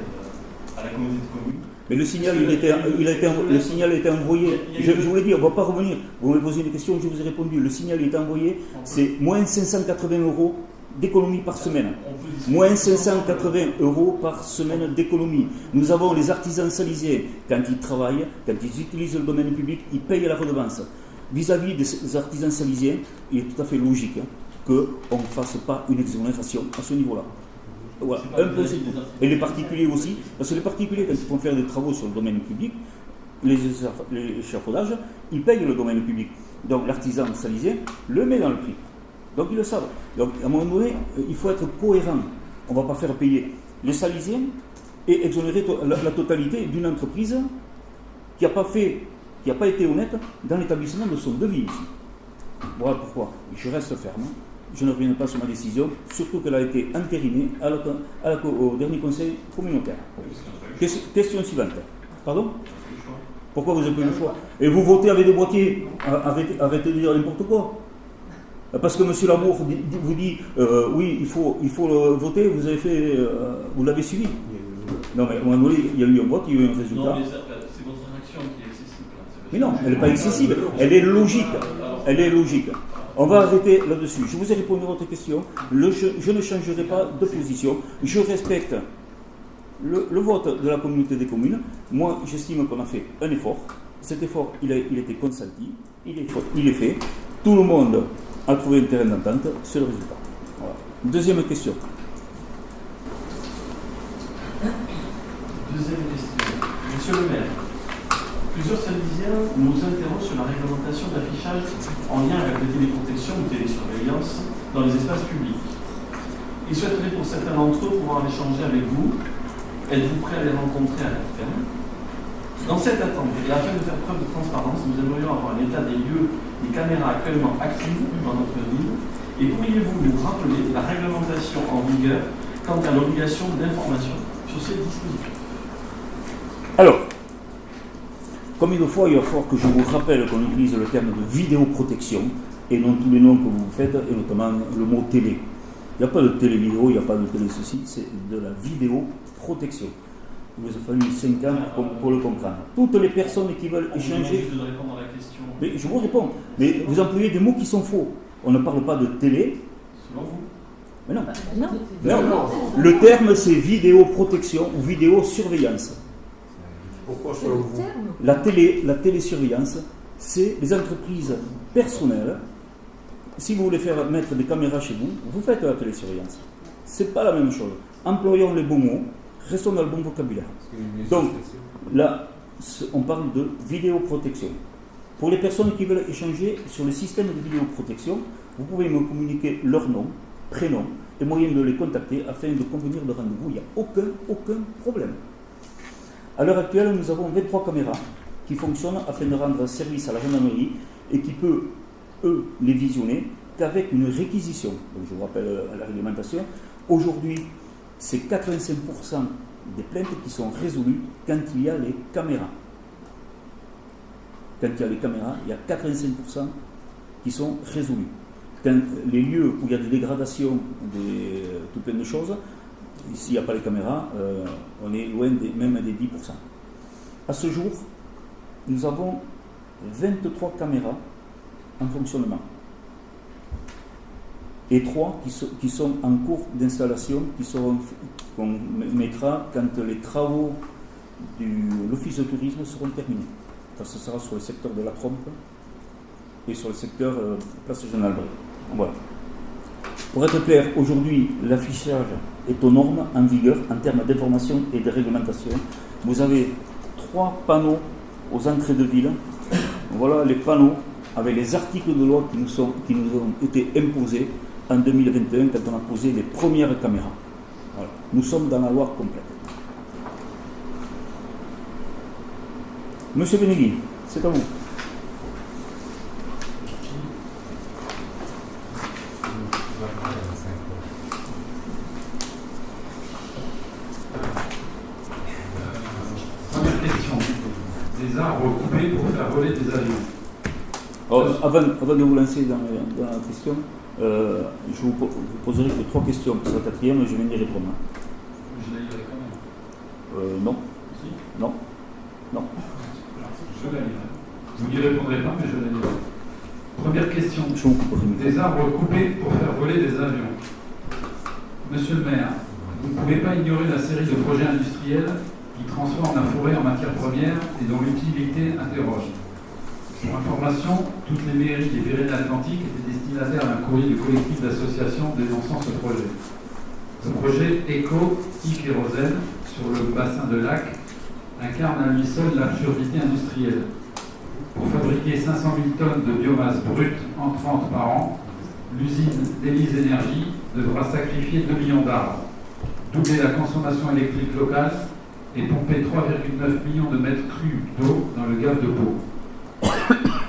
à la communauté de communes. Mais le signal, le signal a été envoyé. Je vous l'ai dit, on ne va pas revenir. Vous m'avez posé une question, je vous ai répondu. Le signal est envoyé, c'est moins 580 € d'économie par semaine. Moins 580 € par semaine d'économie. Nous avons les artisans salisiens, quand ils travaillent, quand ils utilisent le domaine public, ils payent la redevance. Vis-à-vis des artisans salisiens, il est tout à fait logique qu'on ne fasse pas une exonération à ce niveau-là. Voilà, un peu c'est tout. Et les particuliers aussi, parce que les particuliers, quand ils font faire des travaux sur le domaine public, les échafaudages, ils payent le domaine public. Donc l'artisan salisien le met dans le prix. Donc ils le savent. Donc à un moment donné, il faut être cohérent. On ne va pas faire payer les salisiens et exonérer la totalité d'une entreprise qui n'a pas été honnête dans l'établissement de son devis ici. Voilà pourquoi je reste ferme. Je ne reviens pas sur ma décision, surtout qu'elle a été entérinée au dernier conseil communautaire. Question suivante. Pardon ? Pourquoi vous n'avez pas eu le choix ? Et vous votez avec des boîtiers ? Arrêtez de dire n'importe quoi. Parce que M. Lamour vous dit oui, il faut voter, vous l'avez suivi. Non, mais à un moment donné, il y a eu un vote, il y a eu un résultat. Non, mais c'est votre réaction qui est excessive. Mais non, elle n'est pas excessive, elle est logique. Elle est logique. On va arrêter là-dessus. Je vous ai répondu à votre question. Je ne changerai pas de position. Je respecte le vote de la communauté des communes. Moi, j'estime qu'on a fait un effort. Cet effort, il a été consenti. Il est fait. Tout le monde a trouvé un terrain d'entente. C'est le résultat. Voilà. Deuxième question. Deuxième question. Monsieur le maire, plusieurs salisiens nous interrogent sur la réglementation d'affichage en lien avec la téléprotection ou télésurveillance dans les espaces publics. Ils souhaiteraient pour certains d'entre eux pouvoir échanger avec vous. Êtes-vous prêt à les rencontrer à la ferme ? Dans cette attente, et afin de faire preuve de transparence, nous aimerions avoir un état des lieux des caméras actuellement actives dans notre ville. Et pourriez-vous nous rappeler la réglementation en vigueur quant à l'obligation d'information sur ces dispositifs ? Alors, comme il faut que je vous rappelle qu'on utilise le terme de vidéoprotection et non tous les noms que vous faites, et notamment le mot télé. Il n'y a pas de télé-vidéo, il n'y a pas de télé-ceci, c'est de la vidéoprotection. Il nous a fallu 5 ans pour le comprendre. Toutes les personnes qui veulent échanger... Je vais répondre à la question. Mais je vous réponds. Mais vous employez des mots qui sont faux. On ne parle pas de télé. Selon vous? Mais non. Non. Le terme, c'est vidéoprotection ou vidéosurveillance. Pourquoi selon vous? La télésurveillance, c'est les entreprises personnelles. Si vous voulez faire mettre des caméras chez vous, vous faites la télésurveillance. C'est pas la même chose. Employons les bons mots, restons dans le bon vocabulaire. Donc, là, on parle de vidéoprotection. Pour les personnes qui veulent échanger sur le système de vidéoprotection, vous pouvez me communiquer leur nom, prénom et moyen de les contacter afin de convenir de rendez-vous. Il n'y a aucun problème. À l'heure actuelle, nous avons 23 caméras qui fonctionnent afin de rendre service à la gendarmerie et qui peut, eux, les visionner qu'avec une réquisition. Donc, je vous rappelle la réglementation. Aujourd'hui, c'est 85% des plaintes qui sont résolues quand il y a les caméras. Quand il y a les caméras, il y a 85% qui sont résolus. Quand les lieux où il y a des dégradations, tout plein de choses, s'il n'y a pas les caméras, on est loin même des 10%. À ce jour, nous avons 23 caméras en fonctionnement. Et 3 qui sont en cours d'installation, qu'on mettra quand les travaux de l'Office de tourisme seront terminés. Ça sera sur le secteur de la Trompe et sur le secteur Place Jean Albert. Voilà. Pour être clair, aujourd'hui, l'affichage est aux normes en vigueur en termes d'information et de réglementation. Vous avez 3 panneaux aux entrées de ville. Voilà les panneaux avec les articles de loi qui nous ont été imposés en 2021 quand on a posé les premières caméras. Voilà. Nous sommes dans la loi complète. Monsieur Benegui, c'est à vous. Première question. Des arbres coupés pour faire voler des avions. Alors, avant de vous lancer dans la question, je vous poserai que 3 questions pour la 4e et je vais y répondre. Je la lirai quand même. Non. Si. Non. Je la lirai. Vous n'y répondrez pas, mais je la lirai. Première question. Des arbres coupés pour faire voler des avions. Monsieur le maire, vous ne pouvez pas ignorer la série de projets industriels qui transforment la forêt en matière première et dont l'utilité interroge. Pour information, toutes les mairies des Pyrénées-Atlantiques étaient destinataires d'un courrier du collectif d'associations dénonçant ce projet. Ce projet éco-e-kérosène sur le bassin de Lac incarne à lui seul l'absurdité industrielle. Pour fabriquer 500 000 tonnes de biomasse brute entrante par an, l'usine d'Élise Énergie devra sacrifier 2 millions d'arbres, doubler la consommation électrique locale et pomper 3,9 millions de mètres crus d'eau dans le gave de Pau.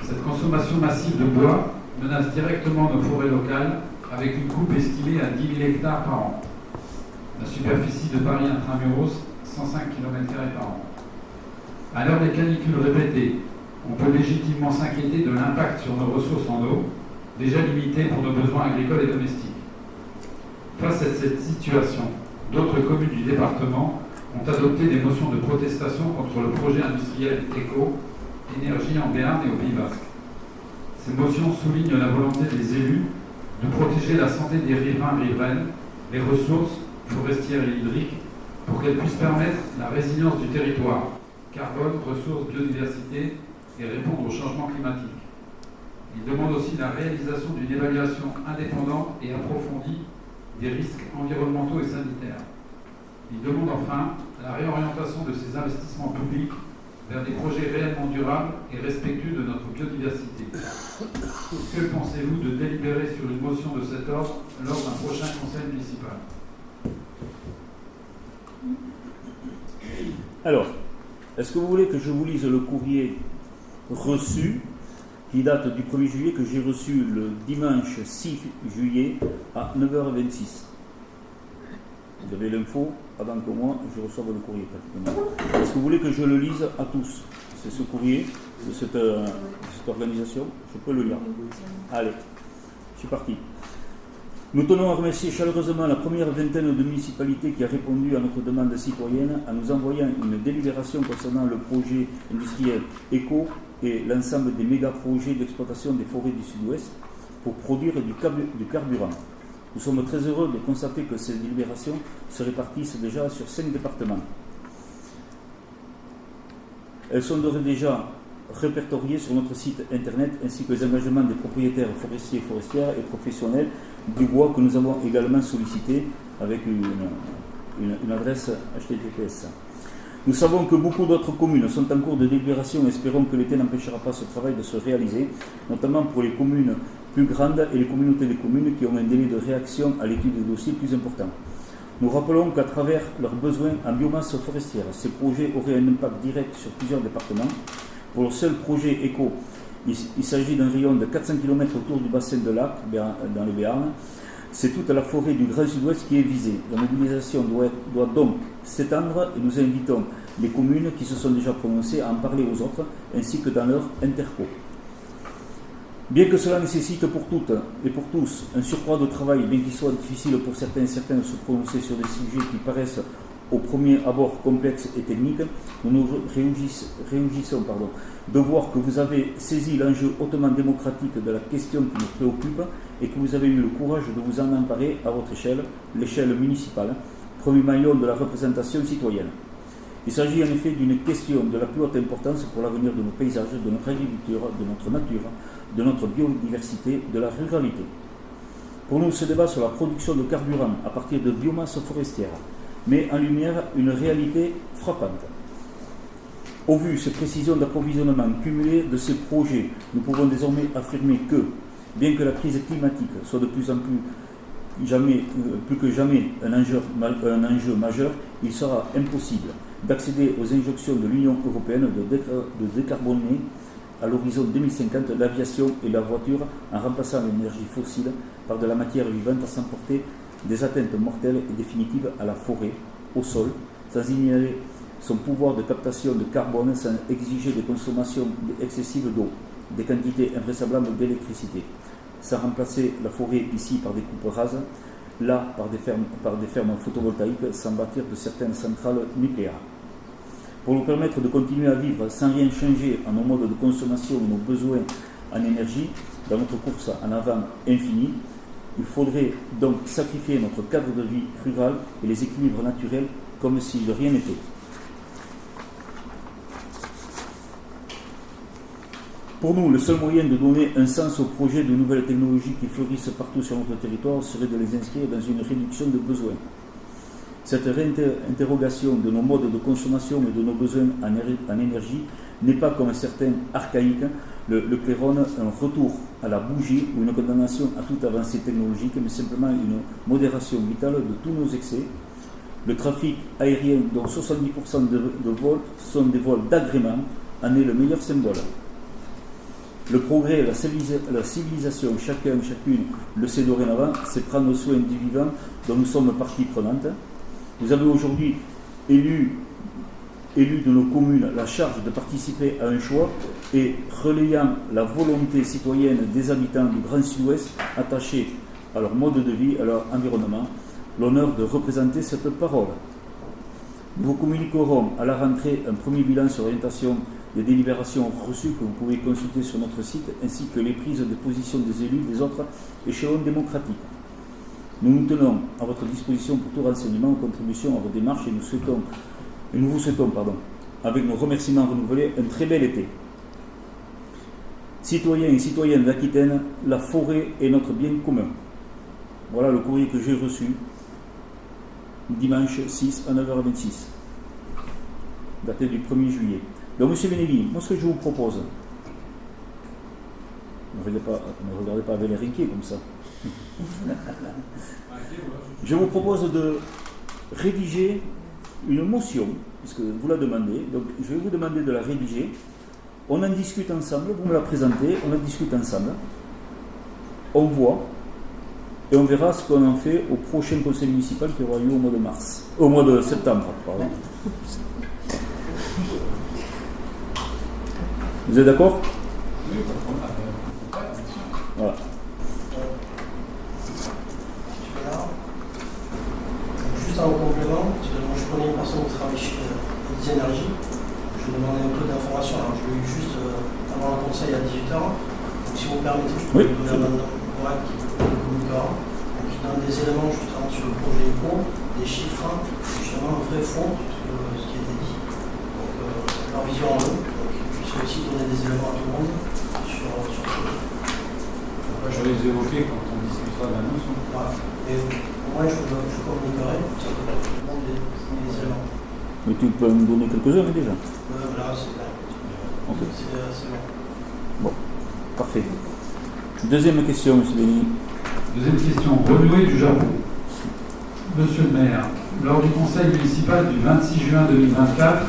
Cette consommation massive de bois menace directement nos forêts locales avec une coupe estimée à 10 000 hectares par an. La superficie de Paris intramuros, 105 km² par an. À l'heure des canicules répétées, on peut légitimement s'inquiéter de l'impact sur nos ressources en eau, déjà limitées pour nos besoins agricoles et domestiques. Face à cette situation, d'autres communes du département ont adopté des motions de protestation contre le projet industriel ECO, Énergie en Béarn et au Pays Basque. Ces motions soulignent la volonté des élus de protéger la santé des riverains-riveraines, les ressources forestières et hydriques, pour qu'elles puissent permettre la résilience du territoire, carbone, ressources, biodiversité et répondre au changement climatique. Ils demandent aussi la réalisation d'une évaluation indépendante et approfondie des risques environnementaux et sanitaires. Ils demandent enfin la réorientation de ces investissements publics vers des projets réellement durables et respectueux de notre biodiversité. Que pensez-vous de délibérer sur une motion de cet ordre lors d'un prochain conseil municipal? Alors, est-ce que vous voulez que je vous lise le courrier reçu qui date du 1er juillet, que j'ai reçu le dimanche 6 juillet à 9h26? Vous avez l'info avant que moi je reçoive le courrier pratiquement. Est-ce que vous voulez que je le lise à tous? C'est ce courrier de cette organisation. Je peux le lire. Allez, je suis parti. Nous tenons à remercier chaleureusement la première vingtaine de municipalités qui a répondu à notre demande citoyenne en nous envoyant une délibération concernant le projet industriel ECO et l'ensemble des méga-projets d'exploitation des forêts du Sud-Ouest pour produire du carburant. Nous sommes très heureux de constater que ces délibérations se répartissent déjà sur 5 départements. Elles sont d'ores et déjà répertoriées sur notre site internet ainsi que les engagements des propriétaires forestiers, forestières et professionnels du bois que nous avons également sollicité avec une adresse HTTPS. Nous savons que beaucoup d'autres communes sont en cours de délibération et espérons que l'été n'empêchera pas ce travail de se réaliser, notamment pour les communes plus grandes et les communautés de communes qui ont un délai de réaction à l'étude des dossiers plus important. Nous rappelons qu'à travers leurs besoins en biomasse forestière, ces projets auraient un impact direct sur plusieurs départements. Pour le seul projet ECO, il s'agit d'un rayon de 400 km autour du bassin de Lac, dans les Béarn. C'est toute la forêt du Grand Sud-Ouest qui est visée. La mobilisation doit donc s'étendre et nous invitons les communes qui se sont déjà prononcées à en parler aux autres, ainsi que dans leur interco. Bien que cela nécessite pour toutes et pour tous un surcroît de travail, bien qu'il soit difficile pour certains et certaines de se prononcer sur des sujets qui paraissent au premier abord complexes et techniques, nous nous réjouissons de voir que vous avez saisi l'enjeu hautement démocratique de la question qui nous préoccupe et que vous avez eu le courage de vous en emparer à votre échelle, l'échelle municipale, premier maillon de la représentation citoyenne. Il s'agit en effet d'une question de la plus haute importance pour l'avenir de nos paysages, de notre agriculture, de notre nature, de notre biodiversité, de la ruralité. Pour nous, ce débat sur la production de carburant à partir de biomasse forestière met en lumière une réalité frappante. Au vu de ces précisions d'approvisionnement cumulées de ces projets, nous pouvons désormais affirmer que, bien que la crise climatique soit de plus en plus que jamais un enjeu majeur, il sera impossible d'accéder aux injonctions de l'Union européenne de décarboner à l'horizon 2050 l'aviation et la voiture en remplaçant l'énergie fossile par de la matière vivante sans porter des atteintes mortelles et définitives à la forêt, au sol, sans ignorer son pouvoir de captation de carbone, sans exiger des consommations excessives d'eau, des quantités invraisemblables d'électricité, sans remplacer la forêt ici par des coupes rases, là par des fermes photovoltaïques, sans bâtir de certaines centrales nucléaires. Pour nous permettre de continuer à vivre sans rien changer à nos modes de consommation et nos besoins en énergie, dans notre course en avant infinie, il faudrait donc sacrifier notre cadre de vie rural et les équilibres naturels comme si de rien n'était. Pour nous, le seul moyen de donner un sens aux projets de nouvelles technologies qui fleurissent partout sur notre territoire serait de les inscrire dans une réduction de besoins. Cette réinterrogation de nos modes de consommation et de nos besoins en énergie n'est pas, comme certains archaïques le claironnent, un retour à la bougie ou une condamnation à toute avancée technologique, mais simplement une modération vitale de tous nos excès. Le trafic aérien, dont 70% de vols sont des vols d'agrément, en est le meilleur symbole. Le progrès, la civilisation, chacune le sait dorénavant, c'est prendre soin du vivant dont nous sommes partie prenante. Vous avez aujourd'hui élu de nos communes la charge de participer à un choix et relayant la volonté citoyenne des habitants du Grand Sud-Ouest attachés à leur mode de vie, à leur environnement, l'honneur de représenter cette parole. Nous vous communiquerons à la rentrée un premier bilan sur l'orientation des délibérations reçues que vous pouvez consulter sur notre site, ainsi que les prises de position des élus des autres échelons démocratiques. Nous nous tenons à votre disposition pour tout renseignement ou contribution à vos démarches et nous vous souhaitons, avec nos remerciements renouvelés, un très bel été. Citoyens et citoyennes d'Aquitaine, la forêt est notre bien commun. Voilà le courrier que j'ai reçu dimanche 6 à 9h26, daté du 1er juillet. Donc, M. Benelli, moi, ce que je vous propose, ne regardez pas avec l'air inquiet comme ça. Je vous propose de rédiger une motion, puisque vous la demandez. Donc, je vais vous demander de la rédiger. On en discute ensemble, vous me la présentez, on en discute ensemble. On voit, et on verra ce qu'on en fait au prochain conseil municipal qui aura lieu au mois de septembre. Pardon. Vous êtes d'accord? Oui, voilà. Juste en complément, je connais une personne qui travaille chez Edis Énergie. Je lui demandais un peu d'informations. Alors, je l'ai eu juste avant le conseil à 18h. Donc, si vous me permettez, je peux vous donner un correct qui communiquera, qui donne des éléments justement sur le projet ECO, des chiffres, justement un vrai fond sur ce qui a été dit. Donc leur vision en eux, donc ils puissent aussi donner des éléments à tout le monde sur ce projet. Je vais les évoquer quand on discutera de l'annonce. Voilà. Et moi je communiquerai, ça peut être tout le monde des éléments. Mais tu peux me donner quelques-uns déjà. Là, c'est bien. Ok. C'est bon. Bon, parfait. Deuxième question, M. Béni. Deuxième question, renouer du Japon. Monsieur le maire, lors du conseil municipal du 26 juin 2024,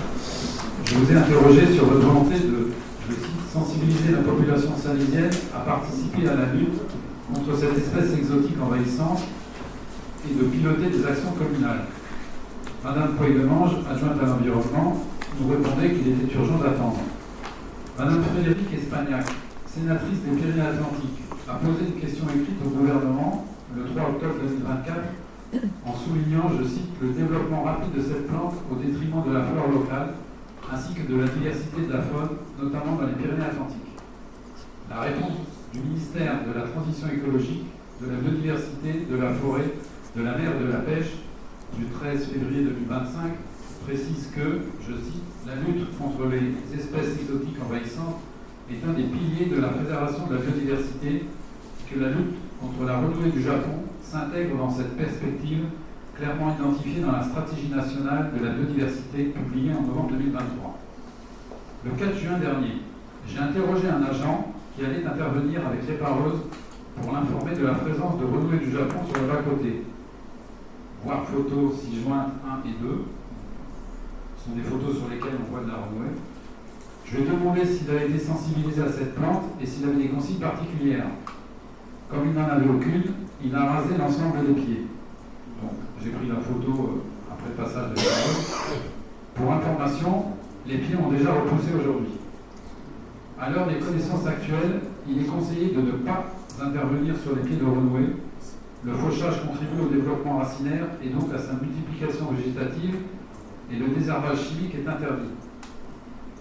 je vous ai interrogé sur votre volonté de, je cite, sensibiliser la population salésienne à participer à la lutte contre cette espèce exotique envahissante et de piloter des actions communales. Madame Pouet-Demange, adjointe à l'environnement, nous répondait qu'il était urgent d'attendre. Madame Frédérique Espagnac, sénatrice des Pyrénées-Atlantiques, a posé une question écrite au gouvernement le 3 octobre 2024 en soulignant, je cite, le développement rapide de cette plante au détriment de la flore locale ainsi que de la diversité de la faune, notamment dans les Pyrénées-Atlantiques. La réponse du ministère de la Transition écologique, de la biodiversité, de la forêt, de la mer et de la pêche du 13 février 2025 précise que, je cite, la lutte contre les espèces exotiques envahissantes est un des piliers de la préservation de la biodiversité et que la lutte contre la renouée du Japon s'intègre dans cette perspective clairement identifiée dans la stratégie nationale de la biodiversité publiée en novembre 2023. Le 4 juin dernier, j'ai interrogé un agent qui allait intervenir avec répareuse pour l'informer de la présence de renouée du Japon sur le bas-côté. Voir photos 6 jointes 1 et 2. Ce sont des photos sur lesquelles on voit de la renouée. Je lui ai demandé s'il avait été sensibilisé à cette plante et s'il avait des consignes particulières. Comme il n'en avait aucune, il a rasé l'ensemble des pieds. Donc, j'ai pris la photo après le passage de la photo. Pour information, les pieds ont déjà repoussé aujourd'hui. À l'heure des connaissances actuelles, il est conseillé de ne pas intervenir sur les pieds de renouée. Le fauchage contribue au développement racinaire et donc à sa multiplication végétative et le désherbage chimique est interdit.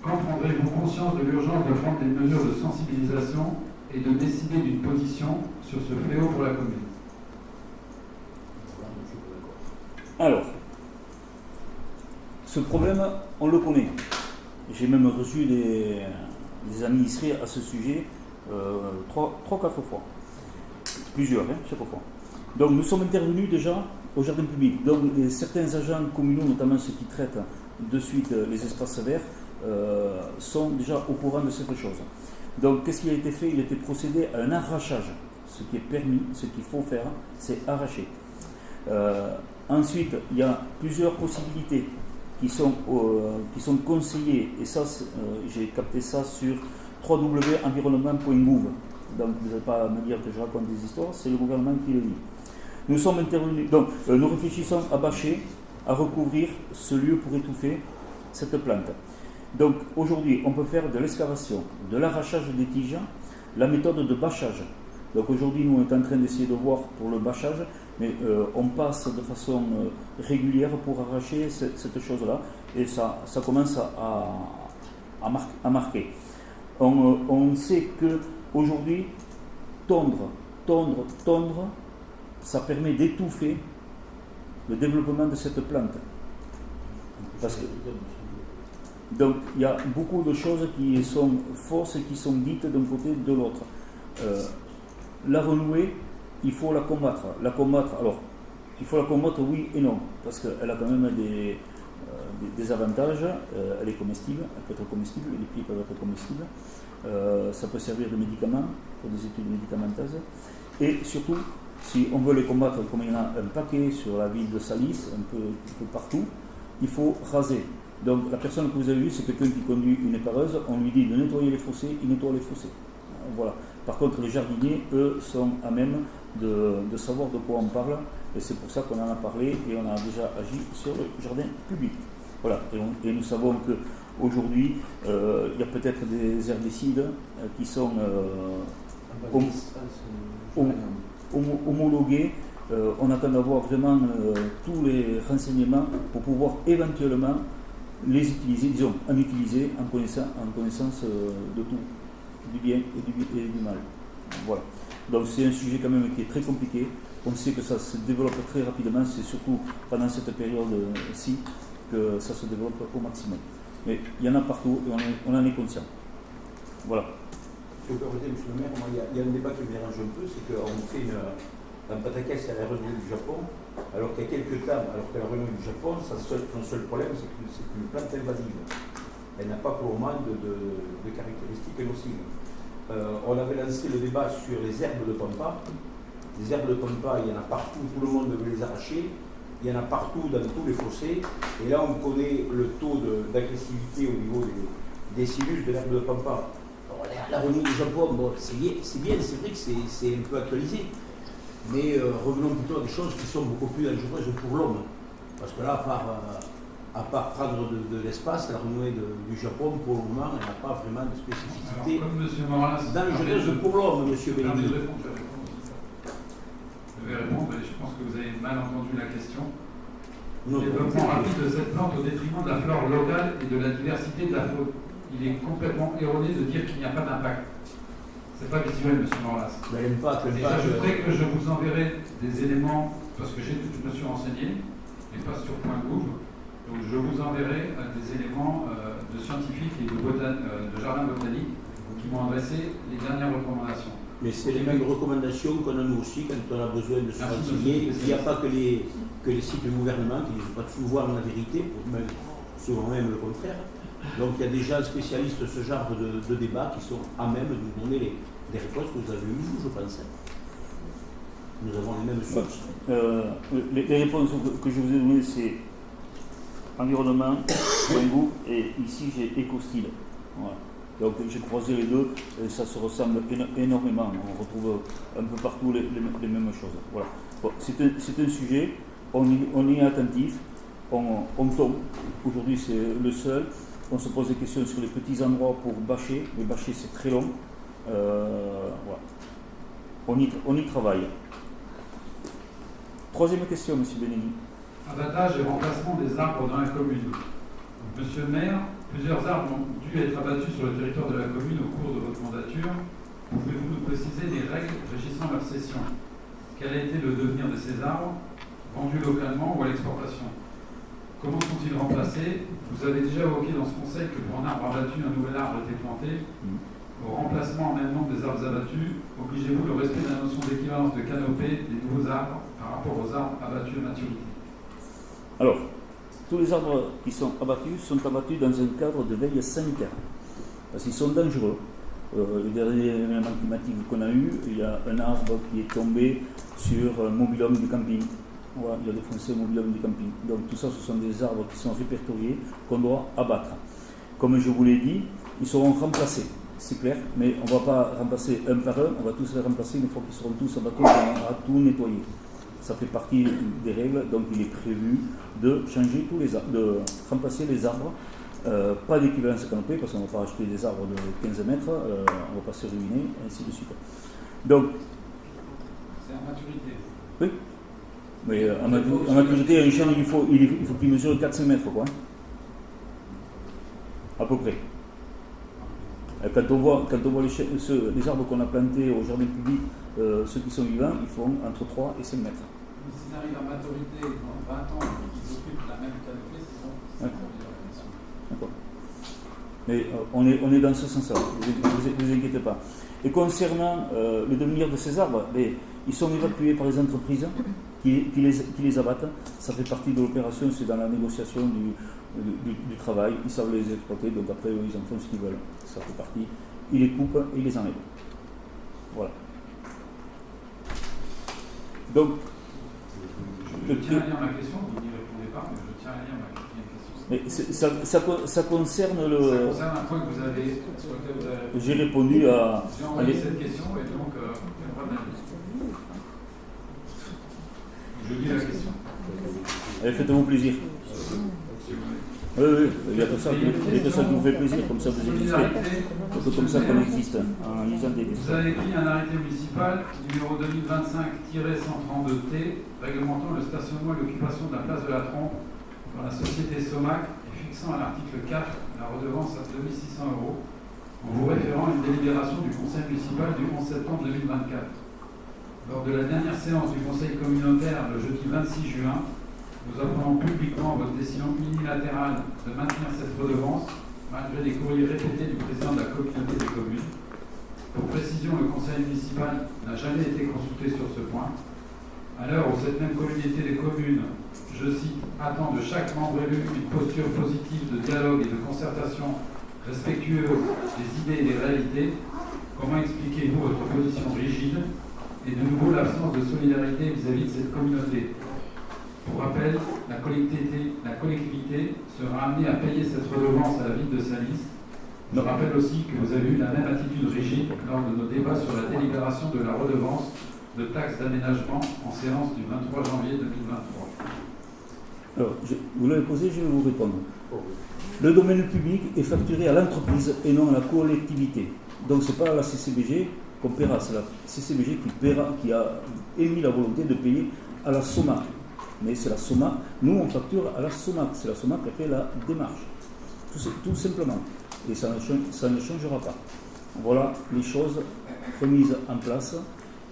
Quand prendrez-vous conscience de l'urgence de prendre des mesures de sensibilisation et de décider d'une position sur ce fléau pour la commune? Alors, ce problème, on le connaît. J'ai même reçu des administrés à ce sujet 3-4 fois. Plusieurs, chaque fois. Donc nous sommes intervenus déjà au jardin public. Donc certains agents communaux, notamment ceux qui traitent de suite les espaces verts, sont déjà au courant de cette chose. Donc qu'est-ce qui a été fait? Il a été procédé à un arrachage. Ce qui est permis, ce qu'il faut faire, c'est arracher. Ensuite, il y a plusieurs possibilités qui sont conseillées. Et ça, j'ai capté ça sur www.environnement.gouv. Donc vous n'allez pas me dire que je raconte des histoires, c'est le gouvernement qui le dit. Nous sommes intervenus, donc nous réfléchissons à bâcher, à recouvrir ce lieu pour étouffer cette plante. Donc aujourd'hui, on peut faire de l'excavation, de l'arrachage des tiges, la méthode de bâchage. Donc aujourd'hui, nous on est en train d'essayer de voir pour le bâchage, mais on passe de façon régulière pour arracher cette chose-là, et ça commence à marquer. On sait que aujourd'hui, tondre, ça permet d'étouffer le développement de cette plante. Parce que, donc, il y a beaucoup de choses qui sont fausses et qui sont dites d'un côté et de l'autre. La renouée, il faut la combattre. Alors, il faut la combattre oui et non, parce qu'elle a quand même des avantages. Elle est comestible, elle peut être comestible, les pieds peuvent être comestibles. Ça peut servir de médicament pour des études médicamenteuses. Et surtout, si on veut les combattre, comme il y en a un paquet sur la ville de Salis, un peu partout, il faut raser. Donc la personne que vous avez vue, c'est quelqu'un qui conduit une épareuse, on lui dit de nettoyer les fossés, il nettoie les fossés. Voilà. Par contre, les jardiniers, eux, sont à même de savoir de quoi on parle, et c'est pour ça qu'on en a parlé et on a déjà agi sur le jardin public. Voilà. Et nous savons qu'aujourd'hui, il y a peut-être des herbicides qui sont homologués. On attend d'avoir vraiment tous les renseignements pour pouvoir éventuellement les utiliser, disons, en utiliser en connaissance de tout, du bien et du mal. Voilà. Donc c'est un sujet quand même qui est très compliqué. On sait que ça se développe très rapidement, c'est surtout pendant cette période-ci que ça se développe au maximum. Mais il y en a partout et on en est conscient. Voilà. Si vous permettez, monsieur le maire, moi, il y a un débat qui me dérange un peu, c'est qu'on fait un pataquès à la renommée du Japon, alors qu'il y a quelques temps, alors que la renommée du Japon, son seul problème, c'est une plante invasive. Elle n'a pas pour le moment de caractéristiques nocives. On avait lancé le débat sur les herbes de pampa. Les herbes de pampa, il y en a partout, tout le monde veut les arracher. Il y en a partout dans tous les fossés. Et là, on connaît le taux d'agressivité au niveau des cellules de l'herbe de pampa. Alors, la renommée du Japon, bon, c'est bien, c'est vrai que c'est un peu actualisé. Mais revenons plutôt à des choses qui sont beaucoup plus dangereuses pour l'homme. Parce que là, à part prendre de l'espace, la renommée du Japon, pour le moment, elle n'a pas vraiment de spécificité dangereuse pour l'homme, monsieur Bénédicte. Je vais répondre, et je pense que vous avez mal entendu la question. Le développement rapide de cette plante au détriment de la flore locale et de la diversité de la faune. Il est complètement erroné de dire qu'il n'y a pas d'impact. C'est pas visuel, monsieur Morlas. Déjà, je voudrais que je vous enverrai des éléments, parce que je me suis renseigné, et pas sur .gouv. Donc je vous enverrai des éléments de scientifiques et de jardins botaniques qui m'ont adressé les dernières recommandations. Mais c'est les mêmes recommandations qu'on a nous aussi quand on a besoin de se renseigner. Il n'y a pas que les sites du gouvernement qui ne sont pas toujours voir la vérité, souvent même le contraire. Donc il y a des gens spécialistes de ce genre de débat qui sont à même de nous donner les réponses que vous avez eues, je pense. Nous avons les mêmes sources. Les réponses que je vous ai données, c'est environnement, goût, et ici j'ai éco-style. Voilà. Donc j'ai croisé les deux et ça se ressemble énormément. On retrouve un peu partout les mêmes choses. Voilà. Bon, c'est un sujet, on est attentif, on tombe. Aujourd'hui c'est le seul. On se pose des questions sur les petits endroits pour bâcher. Les bâcher c'est très long. Voilà. On y travaille. Troisième question, monsieur Bénédicte. Abattage et remplacement des arbres dans la commune. Monsieur le maire, plusieurs arbres ont dû être abattus sur le territoire de la commune au cours de votre mandature. Pouvez-vous nous préciser les règles régissant leur cession? Quel a été le devenir de ces arbres, vendus localement ou à l'exportation? Comment sont-ils remplacés? Vous avez déjà évoqué dans ce conseil que pour un arbre abattu, un nouvel arbre était planté. Au remplacement en même nombre des arbres abattus, obligez-vous le respect de la notion d'équivalence de canopée des nouveaux arbres par rapport aux arbres abattus à maturité? Alors, tous les arbres qui sont abattus dans un cadre de veille sanitaire. Parce qu'ils sont dangereux. Le dernier événement climatique qu'on a eu, il y a un arbre qui est tombé sur un mobil-home du camping. Voilà, il a défoncé un mobil-home du camping. Donc tout ça, ce sont des arbres qui sont répertoriés, qu'on doit abattre. Comme je vous l'ai dit, ils seront remplacés. C'est clair, mais on ne va pas remplacer un par un, on va tous les remplacer une fois qu'ils seront tous abattus, on va tout nettoyer. Ça fait partie des règles, donc il est prévu de changer de remplacer les arbres, pas d'équivalence canopée, parce qu'on ne va pas acheter des arbres de 15 mètres, on ne va pas se ruiner, et ainsi de suite. Donc, c'est à maturité. Oui, mais à maturité, un chêne, il faut qu'il mesure 4-5 mètres, quoi. À peu près. Quand on voit les arbres qu'on a plantés au jardin public, ceux qui sont vivants, ils font entre 3 et 5 mètres. Mais s'ils arrivent à maturité dans 20 ans et qu'ils occupent la même canopée, c'est bon. D'accord. Mais on est dans ce sens-là, ne vous inquiétez pas. Et concernant le devenir de ces arbres, ils sont évacués par les entreprises qui les abattent. Ça fait partie de l'opération, c'est dans la négociation du travail. Ils savent les exploiter, donc après ils en font ce qu'ils veulent. Ça fait partie. Ils les coupent et ils les enlèvent. Voilà. Donc, je tiens à lire ma question, vous n'y répondez pas, mais je tiens à lire ma question. Mais ça concerne le. Ça concerne un point que vous avez, sur lequel vous avez. J'ai répondu à. J'ai envoyé cette question et donc je lis la question. Allez, faites-vous plaisir. Oui, il y a que ça qui vous fait plaisir, comme ça vous existez. C'est comme ça qu'on existe, en lisant des questions. Vous avez pris un arrêté municipal numéro 2025-132T réglementant le stationnement et l'occupation de la place de la Trompe dans la société Somac et fixant à l'article 4 la redevance à 2 600 € en vous référant à une délibération du conseil municipal du 11 septembre 2024. Lors de la dernière séance du Conseil communautaire le jeudi 26 juin, nous apprenons publiquement votre décision unilatérale de maintenir cette redevance, malgré des courriers répétés du président de la communauté des communes. Pour précision, le conseil municipal n'a jamais été consulté sur ce point. À l'heure où cette même communauté des communes, je cite, attend de chaque membre élu une posture positive de dialogue et de concertation respectueuse des idées et des réalités, comment expliquez-vous votre position rigide et de nouveau l'absence de solidarité vis-à-vis de cette communauté? Pour rappel, la collectivité sera amenée à payer cette redevance à la ville de Salis. Je rappelle aussi que vous avez eu la même attitude rigide lors de nos débats sur la délibération de la redevance de taxes d'aménagement en séance du 23 janvier 2023. Alors, vous l'avez posé, je vais vous répondre. Le domaine public est facturé à l'entreprise et non à la collectivité. Donc ce n'est pas la CCBG qu'on paiera, c'est la CCBG qui a émis la volonté de payer à la SOMAC. Mais c'est la SOMAC, nous on facture à la SOMAC, c'est la SOMAC qui a fait la démarche, tout simplement. Et ça ne changera pas. Voilà les choses remises en place.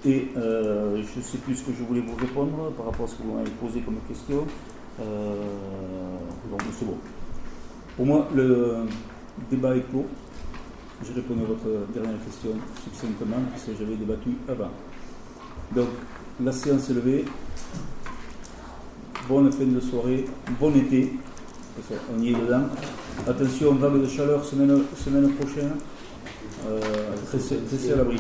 Et je ne sais plus ce que je voulais vous répondre par rapport à ce que vous m'avez posé comme question. Donc c'est bon. Pour moi, le débat est clos. Je réponds à votre dernière question succinctement, parce que j'avais débattu avant. Donc, la séance est levée. Bonne fin de soirée, bon été. On y est dedans. Attention, vague de chaleur semaine prochaine. Restez à l'abri.